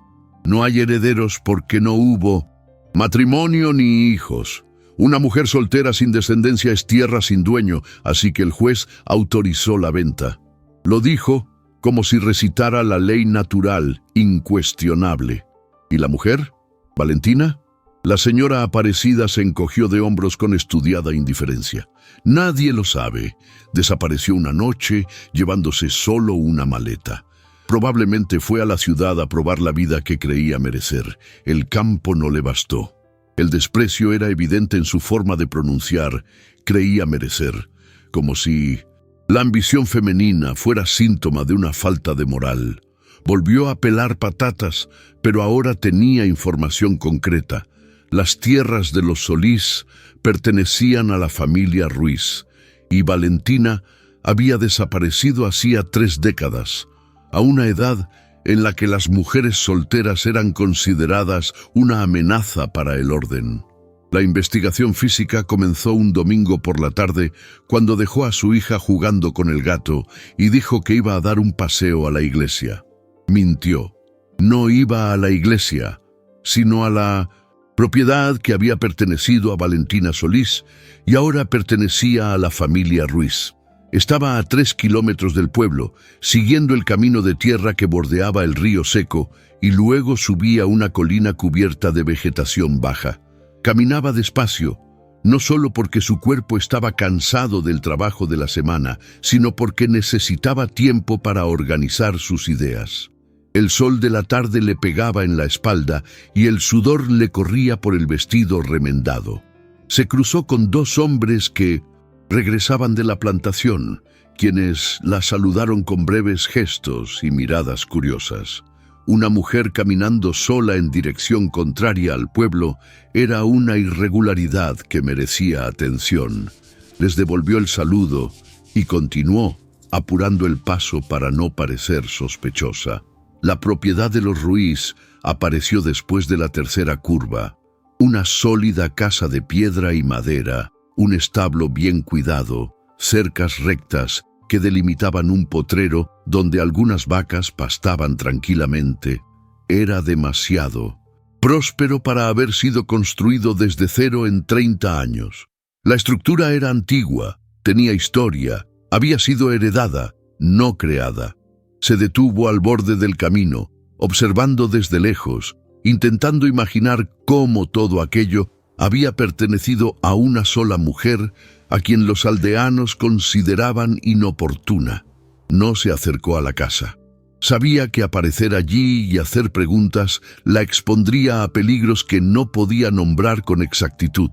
No hay herederos porque no hubo matrimonio ni hijos. Una mujer soltera sin descendencia es tierra sin dueño, así que el juez autorizó la venta. Lo dijo como si recitara la ley natural, incuestionable. ¿Y la mujer? ¿Valentina? La señora Aparecida se encogió de hombros con estudiada indiferencia. Nadie lo sabe. Desapareció una noche, llevándose solo una maleta. Probablemente fue a la ciudad a probar la vida que creía merecer. El campo no le bastó. El desprecio era evidente en su forma de pronunciar, creía merecer, como si la ambición femenina fuera síntoma de una falta de moral. Volvió a pelar patatas, pero ahora tenía información concreta. Las tierras de los Solís pertenecían a la familia Ruiz, y Valentina había desaparecido hacía 3 décadas, a una edad en la que las mujeres solteras eran consideradas una amenaza para el orden. La investigación física comenzó un domingo por la tarde, cuando dejó a su hija jugando con el gato y dijo que iba a dar un paseo a la iglesia. Mintió. No iba a la iglesia. sino a la propiedad que había pertenecido a Valentina Solís y ahora pertenecía a la familia Ruiz. Estaba a 3 kilómetros del pueblo, siguiendo el camino de tierra que bordeaba el río seco y luego subía una colina cubierta de vegetación baja. Caminaba despacio, no solo porque su cuerpo estaba cansado del trabajo de la semana, sino porque necesitaba tiempo para organizar sus ideas. El sol de la tarde le pegaba en la espalda y el sudor le corría por el vestido remendado. Se cruzó con 2 hombres que regresaban de la plantación, quienes la saludaron con breves gestos y miradas curiosas. Una mujer caminando sola en dirección contraria al pueblo era una irregularidad que merecía atención. Les devolvió el saludo y continuó, apurando el paso para no parecer sospechosa. La propiedad de los Ruiz apareció después de la tercera curva. Una sólida casa de piedra y madera, un establo bien cuidado, cercas rectas que delimitaban un potrero donde algunas vacas pastaban tranquilamente. Era demasiado próspero para haber sido construido desde cero en 30 años. La estructura era antigua, tenía historia, había sido heredada, no creada. Se detuvo al borde del camino, observando desde lejos, intentando imaginar cómo todo aquello había pertenecido a una sola mujer a quien los aldeanos consideraban inoportuna. No se acercó a la casa. Sabía que aparecer allí y hacer preguntas la expondría a peligros que no podía nombrar con exactitud.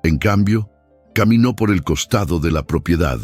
En cambio, caminó por el costado de la propiedad,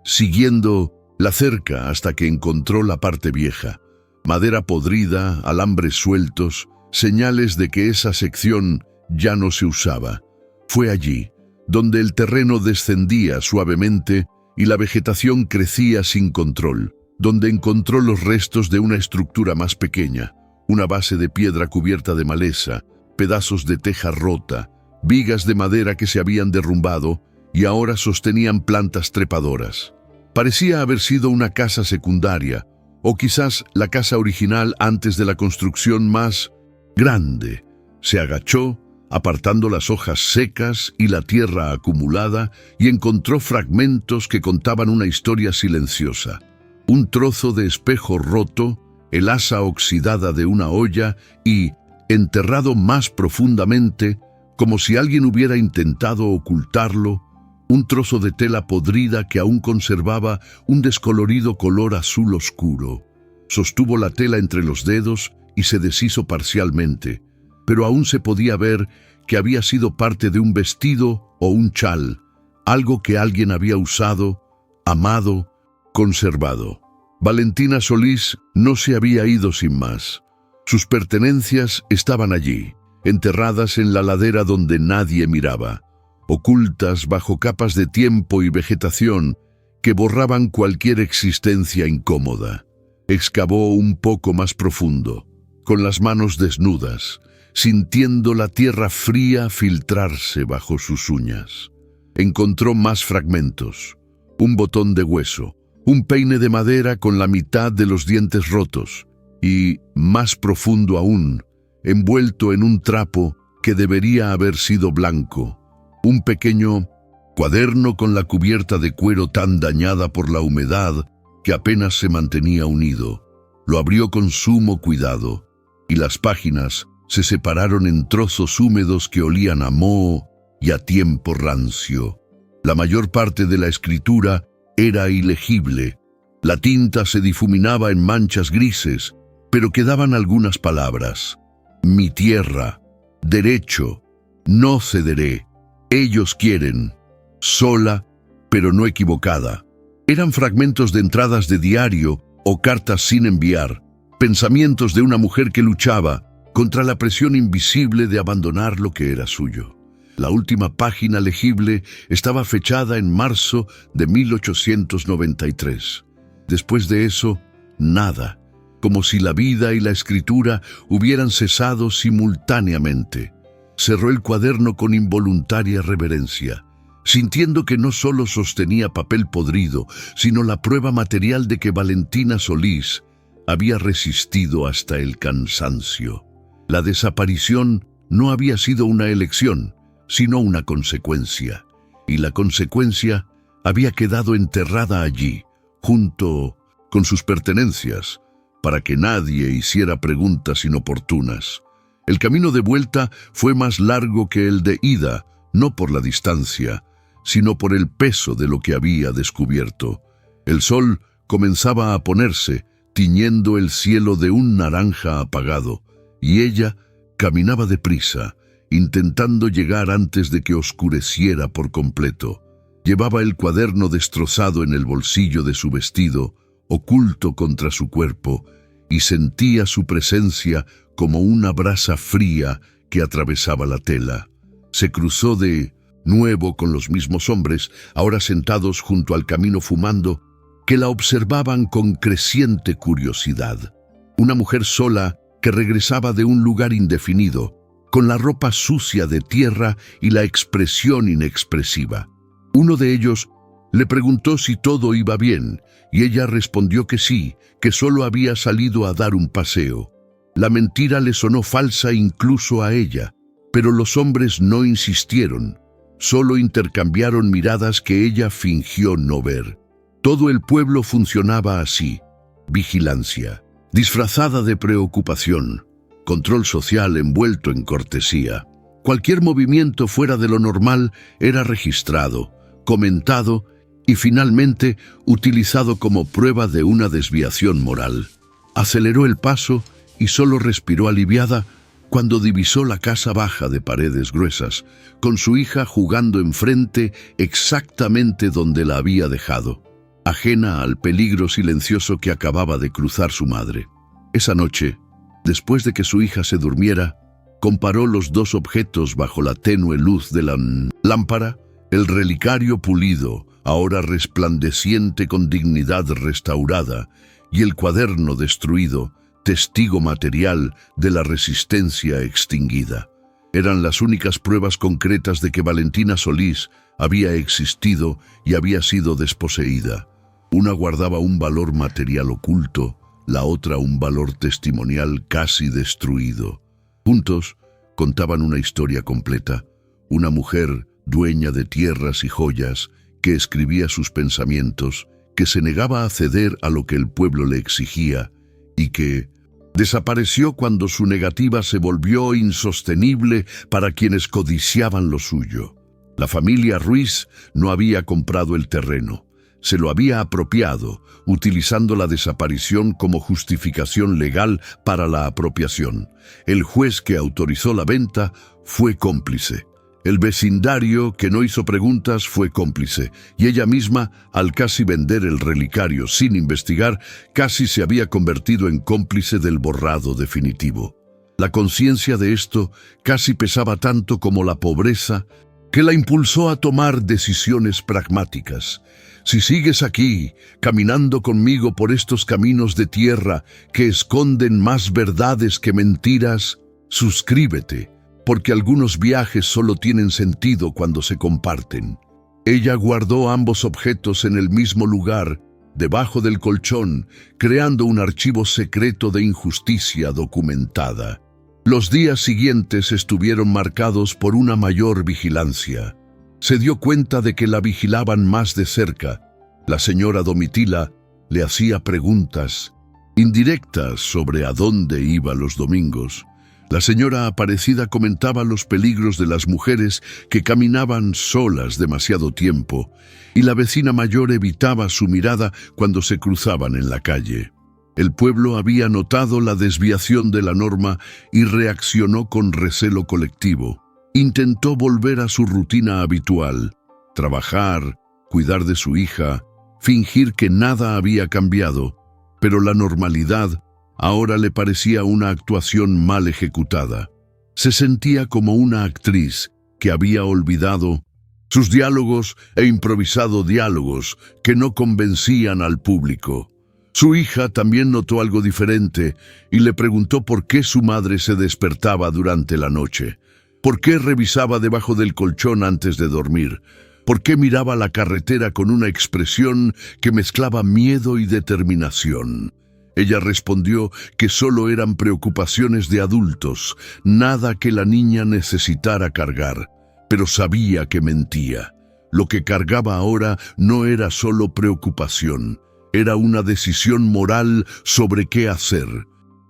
siguiendo la cerca hasta que encontró la parte vieja. Madera podrida, alambres sueltos, señales de que esa sección ya no se usaba. Fue allí, donde el terreno descendía suavemente y la vegetación crecía sin control, donde encontró los restos de una estructura más pequeña, una base de piedra cubierta de maleza, pedazos de teja rota, vigas de madera que se habían derrumbado y ahora sostenían plantas trepadoras. Parecía haber sido una casa secundaria, o quizás la casa original antes de la construcción más grande. Se agachó, apartando las hojas secas y la tierra acumulada, y encontró fragmentos que contaban una historia silenciosa. Un trozo de espejo roto, el asa oxidada de una olla y, enterrado más profundamente, como si alguien hubiera intentado ocultarlo, un trozo de tela podrida que aún conservaba un descolorido color azul oscuro. Sostuvo la tela entre los dedos y se deshizo parcialmente, pero aún se podía ver que había sido parte de un vestido o un chal, algo que alguien había usado, amado, conservado. Valentina Solís no se había ido sin más. Sus pertenencias estaban allí, enterradas en la ladera donde nadie miraba, ocultas bajo capas de tiempo y vegetación que borraban cualquier existencia incómoda. Excavó un poco más profundo, con las manos desnudas, sintiendo la tierra fría filtrarse bajo sus uñas. Encontró más fragmentos, un botón de hueso, un peine de madera con la mitad de los dientes rotos y, más profundo aún, envuelto en un trapo que debería haber sido blanco, un pequeño cuaderno con la cubierta de cuero tan dañada por la humedad que apenas se mantenía unido. Lo abrió con sumo cuidado y las páginas se separaron en trozos húmedos que olían a moho y a tiempo rancio. La mayor parte de la escritura era ilegible. La tinta se difuminaba en manchas grises, pero quedaban algunas palabras. Mi tierra, derecho, no cederé, ellos quieren, sola, pero no equivocada. Eran fragmentos de entradas de diario o cartas sin enviar, pensamientos de una mujer que luchaba contra la presión invisible de abandonar lo que era suyo. La última página legible estaba fechada en marzo de 1893. Después de eso, nada, como si la vida y la escritura hubieran cesado simultáneamente. Cerró el cuaderno con involuntaria reverencia, sintiendo que no solo sostenía papel podrido, sino la prueba material de que Valentina Solís había resistido hasta el cansancio. La desaparición no había sido una elección, sino una consecuencia. Y la consecuencia había quedado enterrada allí, junto con sus pertenencias, para que nadie hiciera preguntas inoportunas. El camino de vuelta fue más largo que el de ida, no por la distancia, sino por el peso de lo que había descubierto. El sol comenzaba a ponerse, tiñendo el cielo de un naranja apagado, y ella caminaba deprisa, intentando llegar antes de que oscureciera por completo. Llevaba el cuaderno destrozado en el bolsillo de su vestido, oculto contra su cuerpo, y sentía su presencia como una brasa fría que atravesaba la tela. Se cruzó de nuevo con los mismos hombres, ahora sentados junto al camino fumando, que la observaban con creciente curiosidad. Una mujer sola que regresaba de un lugar indefinido, con la ropa sucia de tierra y la expresión inexpresiva. Uno de ellos le preguntó si todo iba bien, y ella respondió que sí, que solo había salido a dar un paseo. La mentira le sonó falsa incluso a ella, pero los hombres no insistieron, solo intercambiaron miradas que ella fingió no ver. Todo el pueblo funcionaba así: vigilancia, disfrazada de preocupación, control social envuelto en cortesía. Cualquier movimiento fuera de lo normal era registrado, comentado y finalmente utilizado como prueba de una desviación moral. Aceleró el paso y solo respiró aliviada cuando divisó la casa baja de paredes gruesas, con su hija jugando enfrente exactamente donde la había dejado, ajena al peligro silencioso que acababa de cruzar su madre. Esa noche, después de que su hija se durmiera, comparó los dos objetos bajo la tenue luz de la lámpara: el relicario pulido, ahora resplandeciente con dignidad restaurada, y el cuaderno destruido, testigo material de la resistencia extinguida. Eran las únicas pruebas concretas de que Valentina Solís había existido y había sido desposeída. Una guardaba un valor material oculto, la otra un valor testimonial casi destruido. Juntos contaban una historia completa: una mujer dueña de tierras y joyas, que escribía sus pensamientos, que se negaba a ceder a lo que el pueblo le exigía, y que desapareció cuando su negativa se volvió insostenible para quienes codiciaban lo suyo. La familia Ruiz no había comprado el terreno, se lo había apropiado, utilizando la desaparición como justificación legal para la apropiación. El juez que autorizó la venta fue cómplice. El vecindario, que no hizo preguntas, fue cómplice, y ella misma, al casi vender el relicario sin investigar, casi se había convertido en cómplice del borrado definitivo. La conciencia de esto casi pesaba tanto como la pobreza, que la impulsó a tomar decisiones pragmáticas. Si sigues aquí, caminando conmigo por estos caminos de tierra que esconden más verdades que mentiras, suscríbete, porque algunos viajes solo tienen sentido cuando se comparten. Ella guardó ambos objetos en el mismo lugar, debajo del colchón, creando un archivo secreto de injusticia documentada. Los días siguientes estuvieron marcados por una mayor vigilancia. Se dio cuenta de que la vigilaban más de cerca. La señora Domitila le hacía preguntas indirectas sobre a dónde iba los domingos. La señora Aparecida comentaba los peligros de las mujeres que caminaban solas demasiado tiempo, y la vecina mayor evitaba su mirada cuando se cruzaban en la calle. El pueblo había notado la desviación de la norma y reaccionó con recelo colectivo. Intentó volver a su rutina habitual: trabajar, cuidar de su hija, fingir que nada había cambiado, pero la normalidad ahora le parecía una actuación mal ejecutada. Se sentía como una actriz que había olvidado sus diálogos e improvisado diálogos que no convencían al público. Su hija también notó algo diferente y le preguntó por qué su madre se despertaba durante la noche, por qué revisaba debajo del colchón antes de dormir, por qué miraba la carretera con una expresión que mezclaba miedo y determinación. Ella respondió que solo eran preocupaciones de adultos, nada que la niña necesitara cargar, pero sabía que mentía. Lo que cargaba ahora no era solo preocupación, era una decisión moral sobre qué hacer,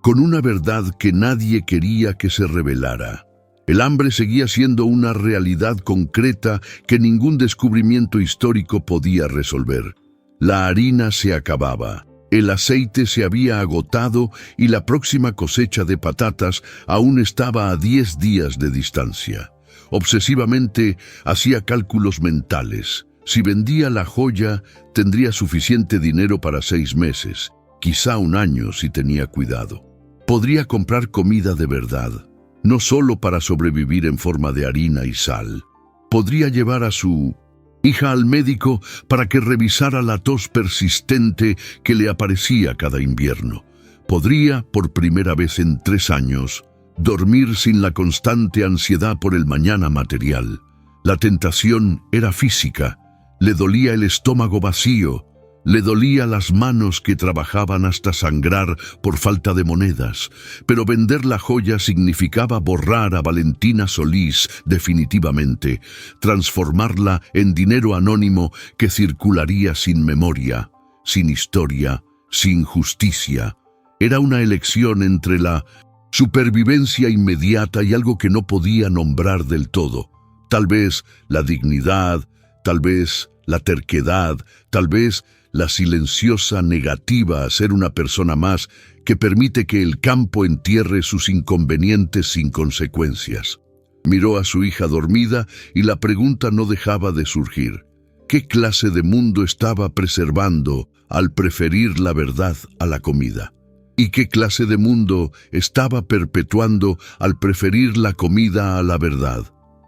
con una verdad que nadie quería que se revelara. El hambre seguía siendo una realidad concreta que ningún descubrimiento histórico podía resolver. La harina se acababa, el aceite se había agotado y la próxima cosecha de patatas aún estaba a 10 días de distancia. Obsesivamente hacía cálculos mentales. Si vendía la joya, tendría suficiente dinero para 6 meses, quizá un año si tenía cuidado. Podría comprar comida de verdad, no solo para sobrevivir en forma de harina y sal. Podría llevar a su hija al médico para que revisara la tos persistente que le aparecía cada invierno. Podría, por primera vez en 3 años, dormir sin la constante ansiedad por el mañana material. La tentación era física. Le dolía el estómago vacío, le dolía las manos que trabajaban hasta sangrar por falta de monedas, pero vender la joya significaba borrar a Valentina Solís definitivamente, transformarla en dinero anónimo que circularía sin memoria, sin historia, sin justicia. Era una elección entre la supervivencia inmediata y algo que no podía nombrar del todo. Tal vez la dignidad, tal vez la terquedad, tal vez la silenciosa negativa a ser una persona más que permite que el campo entierre sus inconvenientes sin consecuencias. Miró a su hija dormida y la pregunta no dejaba de surgir. ¿Qué clase de mundo estaba preservando al preferir la verdad a la comida? ¿Y qué clase de mundo estaba perpetuando al preferir la comida a la verdad?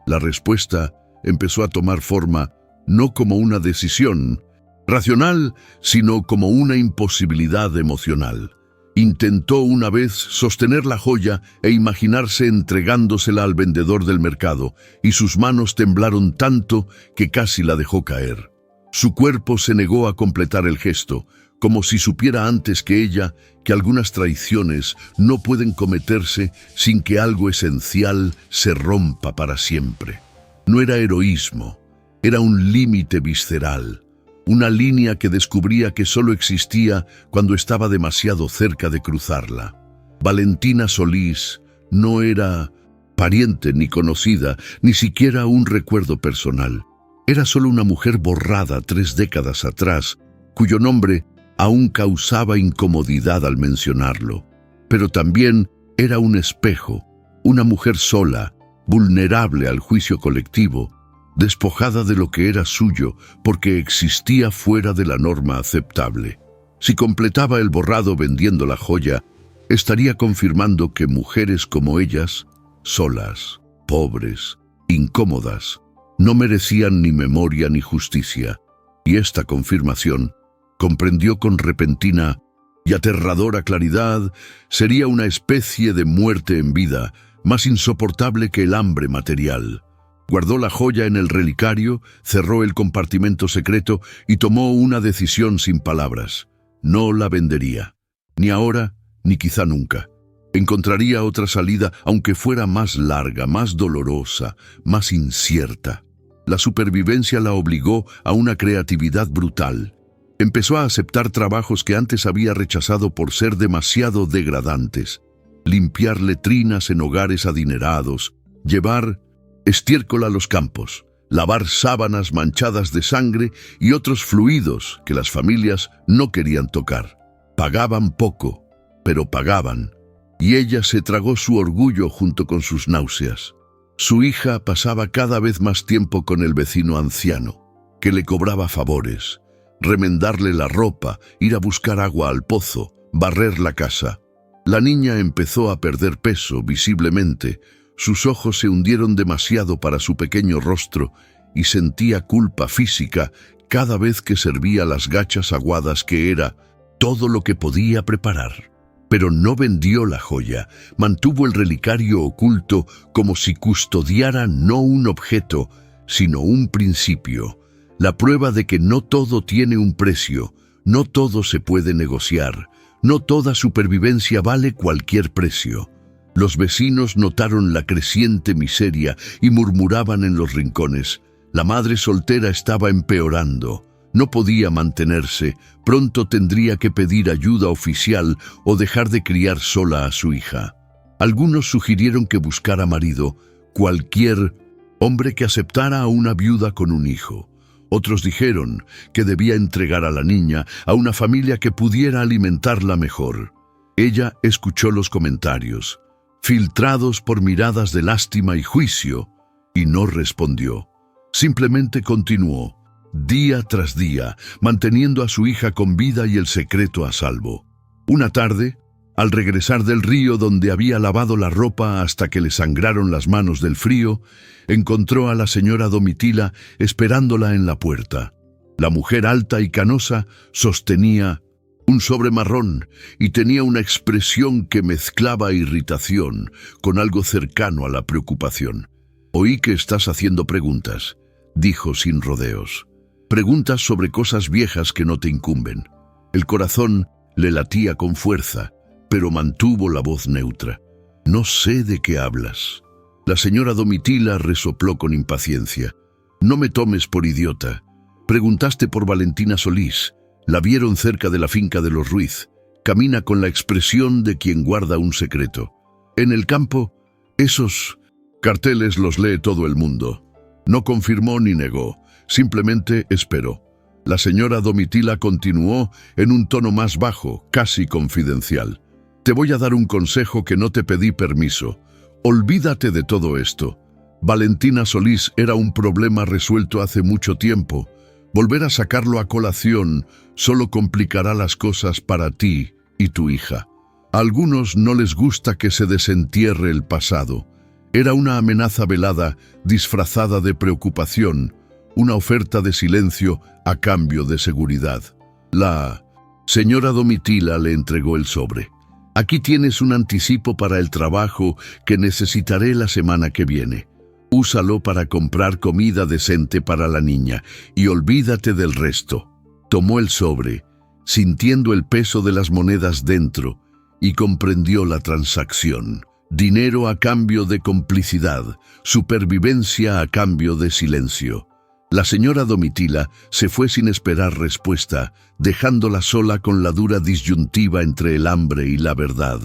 La respuesta empezó a tomar forma no como una decisión racional, sino como una imposibilidad emocional. Intentó una vez sostener la joya e imaginarse entregándosela al vendedor del mercado, y sus manos temblaron tanto que casi la dejó caer. Su cuerpo se negó a completar el gesto, como si supiera antes que ella que algunas traiciones no pueden cometerse sin que algo esencial se rompa para siempre. No era heroísmo, era un límite visceral. Una línea que descubría que solo existía cuando estaba demasiado cerca de cruzarla. Valentina Solís no era pariente ni conocida, ni siquiera un recuerdo personal. Era solo una mujer borrada 3 décadas atrás, cuyo nombre aún causaba incomodidad al mencionarlo. Pero también era un espejo, una mujer sola, vulnerable al juicio colectivo, despojada de lo que era suyo porque existía fuera de la norma aceptable. Si completaba el borrado vendiendo la joya, estaría confirmando que mujeres como ellas, solas, pobres, incómodas, no merecían ni memoria ni justicia. Y esta confirmación, comprendió con repentina y aterradora claridad, sería una especie de muerte en vida, más insoportable que el hambre material. Guardó la joya en el relicario, cerró el compartimento secreto y tomó una decisión sin palabras. No la vendería. Ni ahora, ni quizá nunca. Encontraría otra salida, aunque fuera más larga, más dolorosa, más incierta. La supervivencia la obligó a una creatividad brutal. Empezó a aceptar trabajos que antes había rechazado por ser demasiado degradantes. Limpiar letrinas en hogares adinerados, llevar estiércol a los campos, lavar sábanas manchadas de sangre y otros fluidos que las familias no querían tocar. Pagaban poco, pero pagaban, y ella se tragó su orgullo junto con sus náuseas. Su hija pasaba cada vez más tiempo con el vecino anciano, que le cobraba favores, remendarle la ropa, ir a buscar agua al pozo, barrer la casa. La niña empezó a perder peso visiblemente. Sus ojos se hundieron demasiado para su pequeño rostro y sentía culpa física cada vez que servía las gachas aguadas que era todo lo que podía preparar. Pero no vendió la joya, mantuvo el relicario oculto como si custodiara no un objeto, sino un principio, la prueba de que no todo tiene un precio, no todo se puede negociar, No toda supervivencia vale cualquier precio. Los vecinos notaron la creciente miseria y murmuraban en los rincones. La madre soltera estaba empeorando. No podía mantenerse. Pronto tendría que pedir ayuda oficial o dejar de criar sola a su hija. Algunos sugirieron que buscara marido, cualquier hombre que aceptara a una viuda con un hijo. Otros dijeron que debía entregar a la niña a una familia que pudiera alimentarla mejor. Ella escuchó los comentarios, filtrados por miradas de lástima y juicio, y no respondió. Simplemente continuó, día tras día, manteniendo a su hija con vida y el secreto a salvo. Una tarde, al regresar del río donde había lavado la ropa hasta que le sangraron las manos del frío, encontró a la señora Domitila esperándola en la puerta. La mujer alta y canosa sostenía un sobre marrón y tenía una expresión que mezclaba irritación con algo cercano a la preocupación. «Oí que estás haciendo preguntas», dijo sin rodeos. «Preguntas sobre cosas viejas que no te incumben». El corazón le latía con fuerza, pero mantuvo la voz neutra. «No sé de qué hablas». La señora Domitila resopló con impaciencia. «No me tomes por idiota. Preguntaste por Valentina Solís. La vieron cerca de la finca de los Ruiz. Camina con la expresión de quien guarda un secreto. En el campo, esos carteles los lee todo el mundo». No confirmó ni negó, simplemente esperó. La señora Domitila continuó en un tono más bajo, casi confidencial. «Te voy a dar un consejo que no te pedí permiso. Olvídate de todo esto. Valentina Solís era un problema resuelto hace mucho tiempo. Volver a sacarlo a colación solo complicará las cosas para ti y tu hija. A algunos no les gusta que se desentierre el pasado. Era una amenaza velada, disfrazada de preocupación, una oferta de silencio a cambio de seguridad». La señora Domitila le entregó el sobre. «Aquí tienes un anticipo para el trabajo que necesitaré la semana que viene. Úsalo para comprar comida decente para la niña y olvídate del resto». Tomó el sobre, sintiendo el peso de las monedas dentro, y comprendió la transacción. Dinero a cambio de complicidad, supervivencia a cambio de silencio. La señora Domitila se fue sin esperar respuesta, dejándola sola con la dura disyuntiva entre el hambre y la verdad.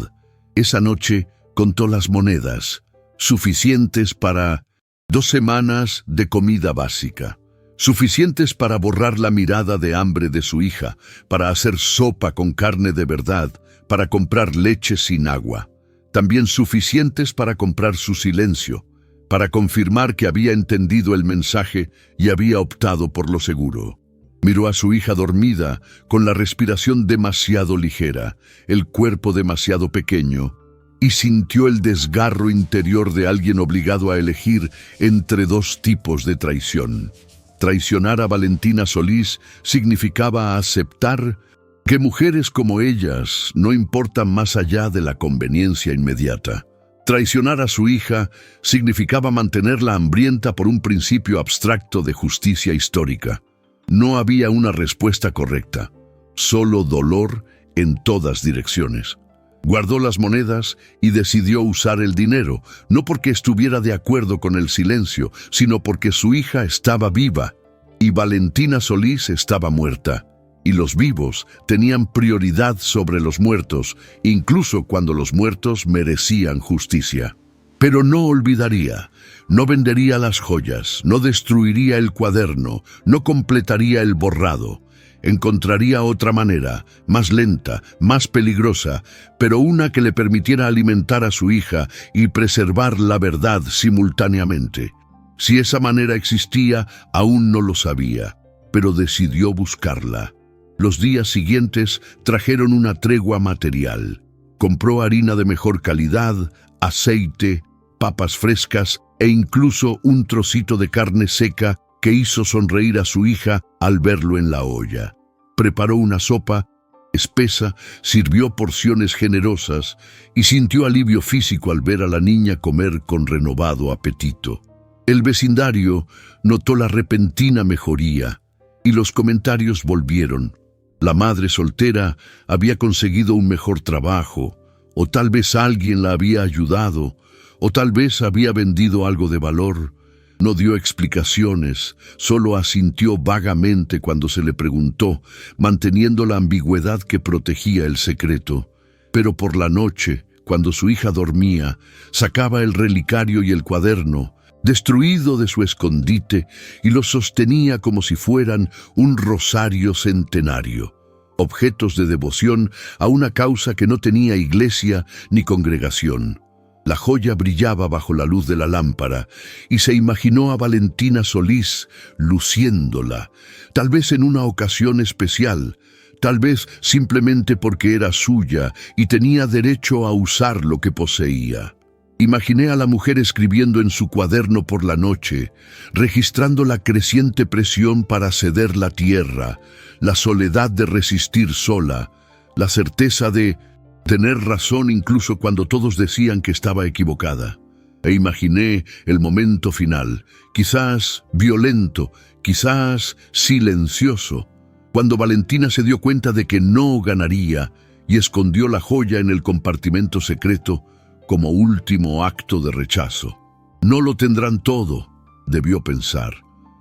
Esa noche contó las monedas, suficientes para 2 semanas de comida básica, suficientes para borrar la mirada de hambre de su hija, para hacer sopa con carne de verdad, para comprar leche sin agua. También suficientes para comprar su silencio, para confirmar que había entendido el mensaje y había optado por lo seguro. Miró a su hija dormida, con la respiración demasiado ligera, el cuerpo demasiado pequeño, y sintió el desgarro interior de alguien obligado a elegir entre 2 tipos de traición. Traicionar a Valentina Solís significaba aceptar que mujeres como ellas no importan más allá de la conveniencia inmediata. Traicionar a su hija significaba mantenerla hambrienta por un principio abstracto de justicia histórica. No había una respuesta correcta, solo dolor en todas direcciones. Guardó las monedas y decidió usar el dinero, no porque estuviera de acuerdo con el silencio, sino porque su hija estaba viva y Valentina Solís estaba muerta. Y los vivos tenían prioridad sobre los muertos, incluso cuando los muertos merecían justicia. Pero no olvidaría, no vendería las joyas, no destruiría el cuaderno, no completaría el borrado. Encontraría otra manera, más lenta, más peligrosa, pero una que le permitiera alimentar a su hija y preservar la verdad simultáneamente. Si esa manera existía, aún no lo sabía, pero decidió buscarla. Los días siguientes trajeron una tregua material. Compró harina de mejor calidad, aceite, papas frescas e incluso un trocito de carne seca que hizo sonreír a su hija al verlo en la olla. Preparó una sopa espesa, sirvió porciones generosas y sintió alivio físico al ver a la niña comer con renovado apetito. El vecindario notó la repentina mejoría y los comentarios volvieron. La madre soltera había conseguido un mejor trabajo, o tal vez alguien la había ayudado, o tal vez había vendido algo de valor. No dio explicaciones, solo asintió vagamente cuando se le preguntó, manteniendo la ambigüedad que protegía el secreto. Pero por la noche, cuando su hija dormía, sacaba el relicario y el cuaderno, destruido de su escondite, y los sostenía como si fueran un rosario centenario, objetos de devoción a una causa que no tenía iglesia ni congregación. La joya brillaba bajo la luz de la lámpara y se imaginó a Valentina Solís luciéndola, tal vez en una ocasión especial, tal vez simplemente porque era suya y tenía derecho a usar lo que poseía. Imaginé a la mujer escribiendo en su cuaderno por la noche, registrando la creciente presión para ceder la tierra, la soledad de resistir sola, la certeza de tener razón incluso cuando todos decían que estaba equivocada. E imaginé el momento final, quizás violento, quizás silencioso, cuando Valentina se dio cuenta de que no ganaría y escondió la joya en el compartimento secreto como último acto de rechazo. No lo tendrán todo, debió pensar.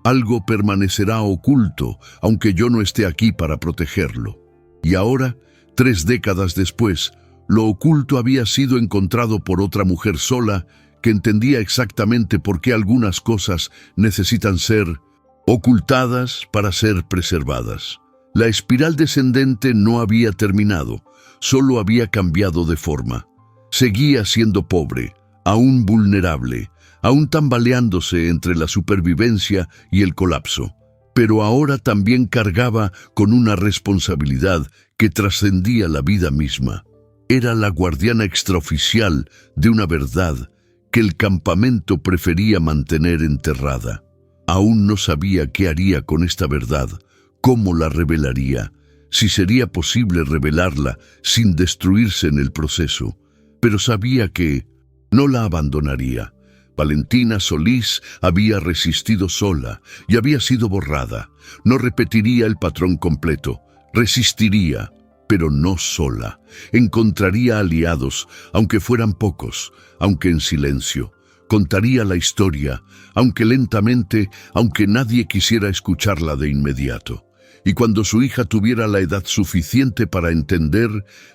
Algo permanecerá oculto, aunque yo no esté aquí para protegerlo. Y ahora, 3 décadas después, lo oculto había sido encontrado por otra mujer sola que entendía exactamente por qué algunas cosas necesitan ser ocultadas para ser preservadas. La espiral descendente no había terminado, solo había cambiado de forma. Seguía siendo pobre, aún vulnerable, aún tambaleándose entre la supervivencia y el colapso. Pero ahora también cargaba con una responsabilidad que trascendía la vida misma. Era la guardiana extraoficial de una verdad que el campamento prefería mantener enterrada. Aún no sabía qué haría con esta verdad, cómo la revelaría, si sería posible revelarla sin destruirse en el proceso. Pero sabía que no la abandonaría. Valentina Solís había resistido sola y había sido borrada. No repetiría el patrón completo. Resistiría, pero no sola. Encontraría aliados, aunque fueran pocos, aunque en silencio. Contaría la historia, aunque lentamente, aunque nadie quisiera escucharla de inmediato. Y cuando su hija tuviera la edad suficiente para entender,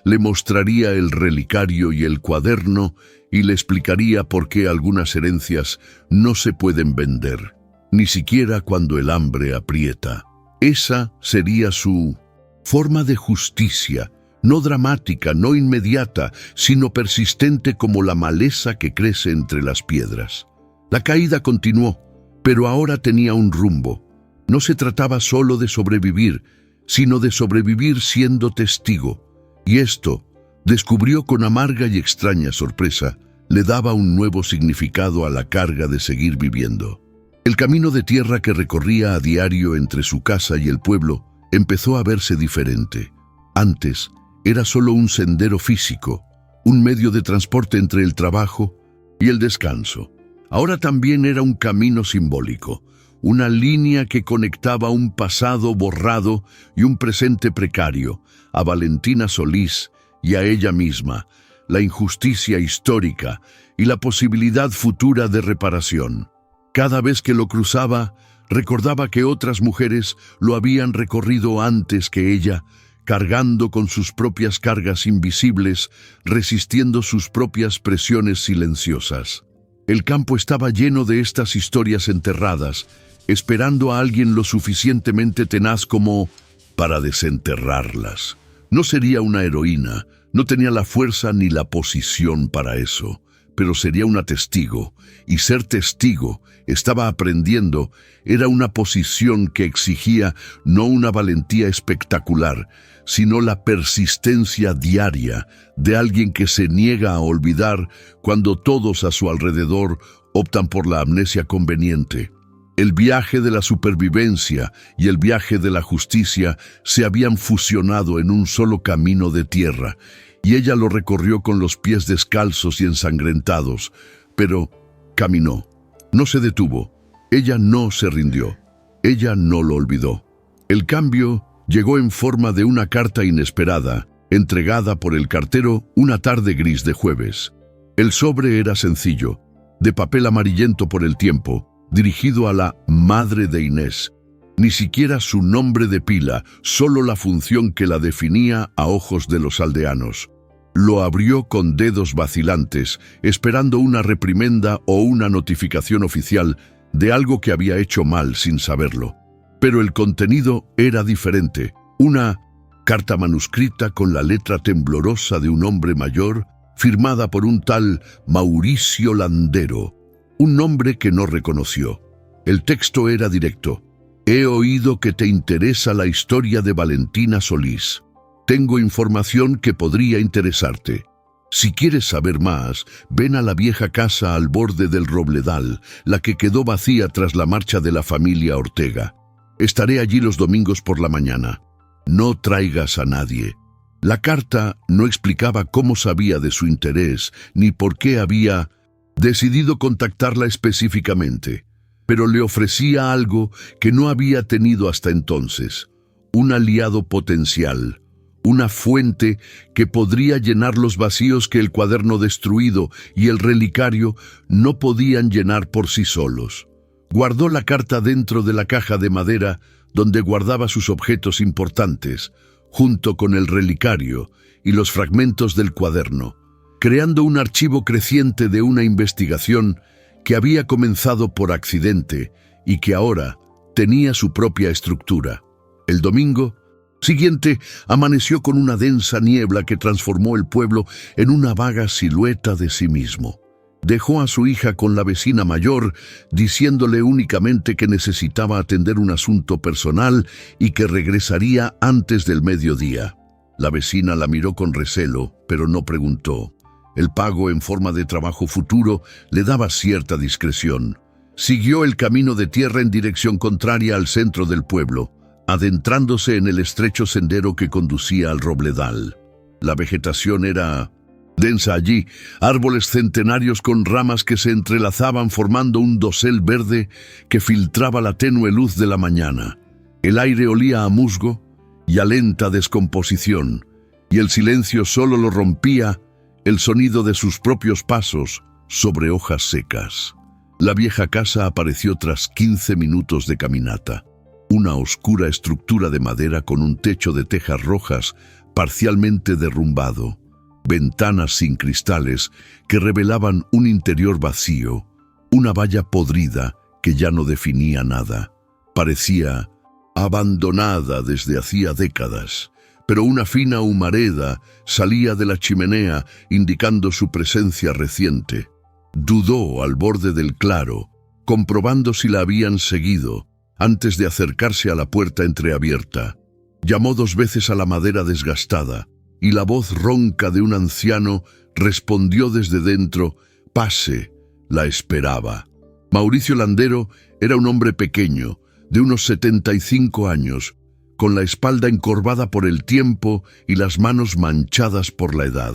le mostraría el relicario y el cuaderno y le explicaría por qué algunas herencias no se pueden vender, ni siquiera cuando el hambre aprieta. Esa sería su forma de justicia, no dramática, no inmediata, sino persistente como la maleza que crece entre las piedras. La caída continuó, pero ahora tenía un rumbo. No se trataba solo de sobrevivir, sino de sobrevivir siendo testigo. Y esto, descubrió con amarga y extraña sorpresa, le daba un nuevo significado a la carga de seguir viviendo. El camino de tierra que recorría a diario entre su casa y el pueblo empezó a verse diferente. Antes, era solo un sendero físico, un medio de transporte entre el trabajo y el descanso. Ahora también era un camino simbólico, una línea que conectaba un pasado borrado y un presente precario, a Valentina Solís y a ella misma, la injusticia histórica y la posibilidad futura de reparación. Cada vez que lo cruzaba, recordaba que otras mujeres lo habían recorrido antes que ella, cargando con sus propias cargas invisibles, resistiendo sus propias presiones silenciosas. El campo estaba lleno de estas historias enterradas, esperando a alguien lo suficientemente tenaz como para desenterrarlas. No sería una heroína, no tenía la fuerza ni la posición para eso, pero sería una testigo, y ser testigo, estaba aprendiendo, era una posición que exigía no una valentía espectacular, sino la persistencia diaria de alguien que se niega a olvidar cuando todos a su alrededor optan por la amnesia conveniente. El viaje de la supervivencia y el viaje de la justicia se habían fusionado en un solo camino de tierra, y ella lo recorrió con los pies descalzos y ensangrentados, pero caminó. No se detuvo. Ella no se rindió. Ella no lo olvidó. El cambio Llegó en forma de una carta inesperada, entregada por el cartero una tarde gris de jueves. El sobre era sencillo, de papel amarillento por el tiempo, dirigido a la madre de Inés. Ni siquiera su nombre de pila, solo la función que la definía a ojos de los aldeanos. Lo abrió con dedos vacilantes, esperando una reprimenda o una notificación oficial de algo que había hecho mal sin saberlo. Pero el contenido era diferente. Una carta manuscrita con la letra temblorosa de un hombre mayor, firmada por un tal Mauricio Landero, un nombre que no reconoció. El texto era directo. He oído que te interesa la historia de Valentina Solís. Tengo información que podría interesarte. Si quieres saber más, ven a la vieja casa al borde del Robledal, la que quedó vacía tras la marcha de la familia Ortega. Estaré allí los domingos por la mañana. No traigas a nadie. La carta no explicaba cómo sabía de su interés, ni por qué había decidido contactarla específicamente, pero le ofrecía algo que no había tenido hasta entonces: un aliado potencial, una fuente que podría llenar los vacíos que el cuaderno destruido y el relicario no podían llenar por sí solos. Guardó la carta dentro de la caja de madera donde guardaba sus objetos importantes, junto con el relicario y los fragmentos del cuaderno, creando un archivo creciente de una investigación que había comenzado por accidente y que ahora tenía su propia estructura. El domingo siguiente amaneció con una densa niebla que transformó el pueblo en una vaga silueta de sí mismo. Dejó a su hija con la vecina mayor, diciéndole únicamente que necesitaba atender un asunto personal y que regresaría antes del mediodía. La vecina la miró con recelo, pero no preguntó. El pago en forma de trabajo futuro le daba cierta discreción. Siguió el camino de tierra en dirección contraria al centro del pueblo, adentrándose en el estrecho sendero que conducía al Robledal. La vegetación era densa allí, árboles centenarios con ramas que se entrelazaban formando un dosel verde que filtraba la tenue luz de la mañana. El aire olía a musgo y a lenta descomposición, y el silencio solo lo rompía el sonido de sus propios pasos sobre hojas secas. La vieja casa apareció tras 15 minutos de caminata. Una oscura estructura de madera con un techo de tejas rojas parcialmente derrumbado, ventanas sin cristales que revelaban un interior vacío, una valla podrida que ya no definía nada. Parecía abandonada desde hacía décadas, pero una fina humareda salía de la chimenea indicando su presencia reciente. Dudó al borde del claro, comprobando si la habían seguido, antes de acercarse a la puerta entreabierta. Llamó 2 veces a la madera desgastada, y la voz ronca de un anciano respondió desde dentro: «Pase», la esperaba. Mauricio Landero era un hombre pequeño, de unos 75 años, con la espalda encorvada por el tiempo y las manos manchadas por la edad.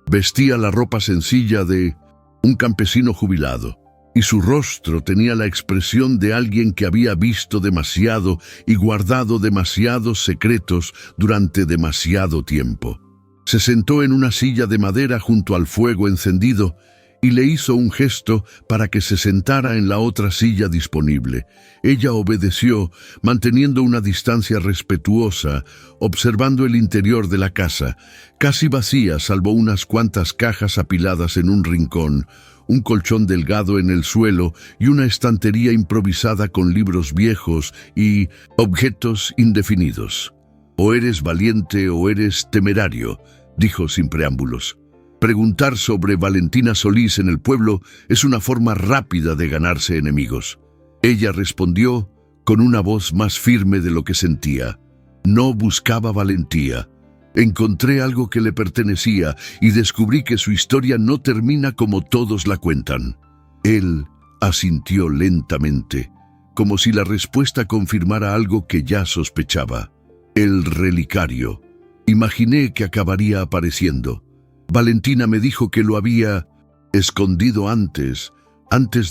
Vestía la ropa sencilla de un campesino jubilado, y su rostro tenía la expresión de alguien que había visto demasiado y guardado demasiados secretos durante demasiado tiempo. Se sentó en una silla de madera junto al fuego encendido y le hizo un gesto para que se sentara en la otra silla disponible. Ella obedeció, manteniendo una distancia respetuosa, observando el interior de la casa, casi vacía salvo unas cuantas cajas apiladas en un rincón, un colchón delgado en el suelo y una estantería improvisada con libros viejos y objetos indefinidos. «O eres valiente o eres temerario», dijo sin preámbulos. Preguntar sobre Valentina Solís en el pueblo es una forma rápida de ganarse enemigos. Ella respondió con una voz más firme de lo que sentía. No buscaba valentía. Encontré algo que le pertenecía y descubrí que su historia no termina como todos la cuentan. Él asintió lentamente, como si la respuesta confirmara algo que ya sospechaba. El relicario. Imaginé que acabaría apareciendo. Valentina me dijo que lo había escondido antes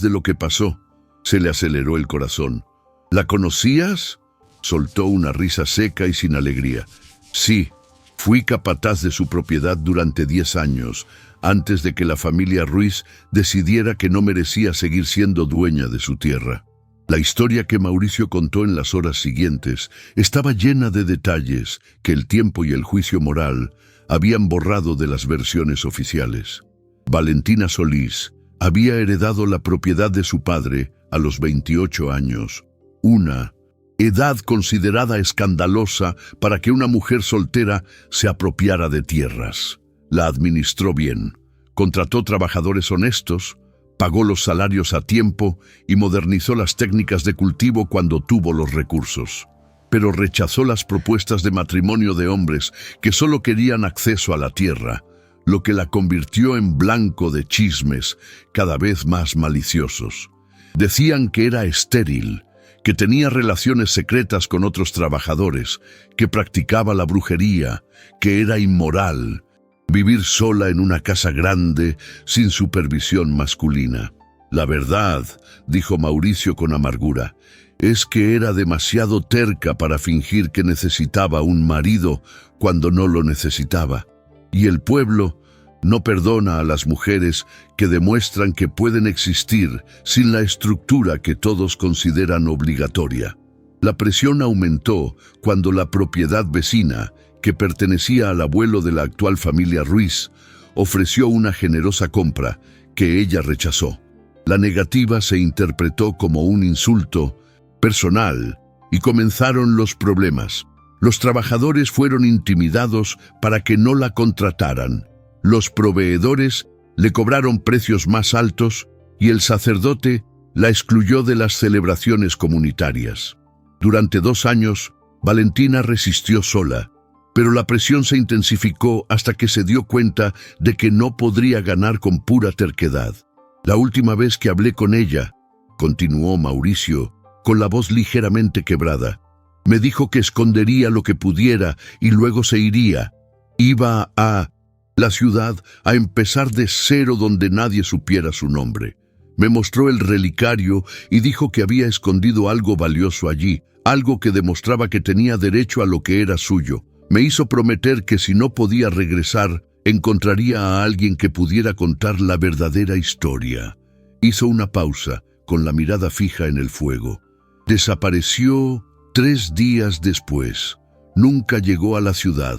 de lo que pasó. Se le aceleró el corazón. ¿La conocías? Soltó una risa seca y sin alegría. Sí, fui capataz de su propiedad durante 10 años, antes de que la familia Ruiz decidiera que no merecía seguir siendo dueña de su tierra. La historia que Mauricio contó en las horas siguientes estaba llena de detalles que el tiempo y el juicio moral habían borrado de las versiones oficiales. Valentina Solís había heredado la propiedad de su padre a los 28 años, una edad considerada escandalosa para que una mujer soltera se apropiara de tierras. La administró bien, contrató trabajadores honestos, pagó los salarios a tiempo y modernizó las técnicas de cultivo cuando tuvo los recursos. Pero rechazó las propuestas de matrimonio de hombres que solo querían acceso a la tierra, lo que la convirtió en blanco de chismes cada vez más maliciosos. Decían que era estéril, que tenía relaciones secretas con otros trabajadores, que practicaba la brujería, que era inmoral, vivir sola en una casa grande sin supervisión masculina. La verdad, dijo Mauricio con amargura, es que era demasiado terca para fingir que necesitaba un marido cuando no lo necesitaba. Y el pueblo no perdona a las mujeres que demuestran que pueden existir sin la estructura que todos consideran obligatoria. La presión aumentó cuando la propiedad vecina, que pertenecía al abuelo de la actual familia Ruiz, ofreció una generosa compra que ella rechazó. La negativa se interpretó como un insulto personal y comenzaron los problemas. Los trabajadores fueron intimidados para que no la contrataran. Los proveedores le cobraron precios más altos y el sacerdote la excluyó de las celebraciones comunitarias. Durante 2 años, Valentina resistió sola, pero la presión se intensificó hasta que se dio cuenta de que no podría ganar con pura terquedad. La última vez que hablé con ella, continuó Mauricio, con la voz ligeramente quebrada, me dijo que escondería lo que pudiera y luego se iría. Iba a la ciudad a empezar de cero donde nadie supiera su nombre. Me mostró el relicario y dijo que había escondido algo valioso allí, algo que demostraba que tenía derecho a lo que era suyo. Me hizo prometer que si no podía regresar, encontraría a alguien que pudiera contar la verdadera historia. Hizo una pausa, con la mirada fija en el fuego. Desapareció 3 días después. Nunca llegó a la ciudad.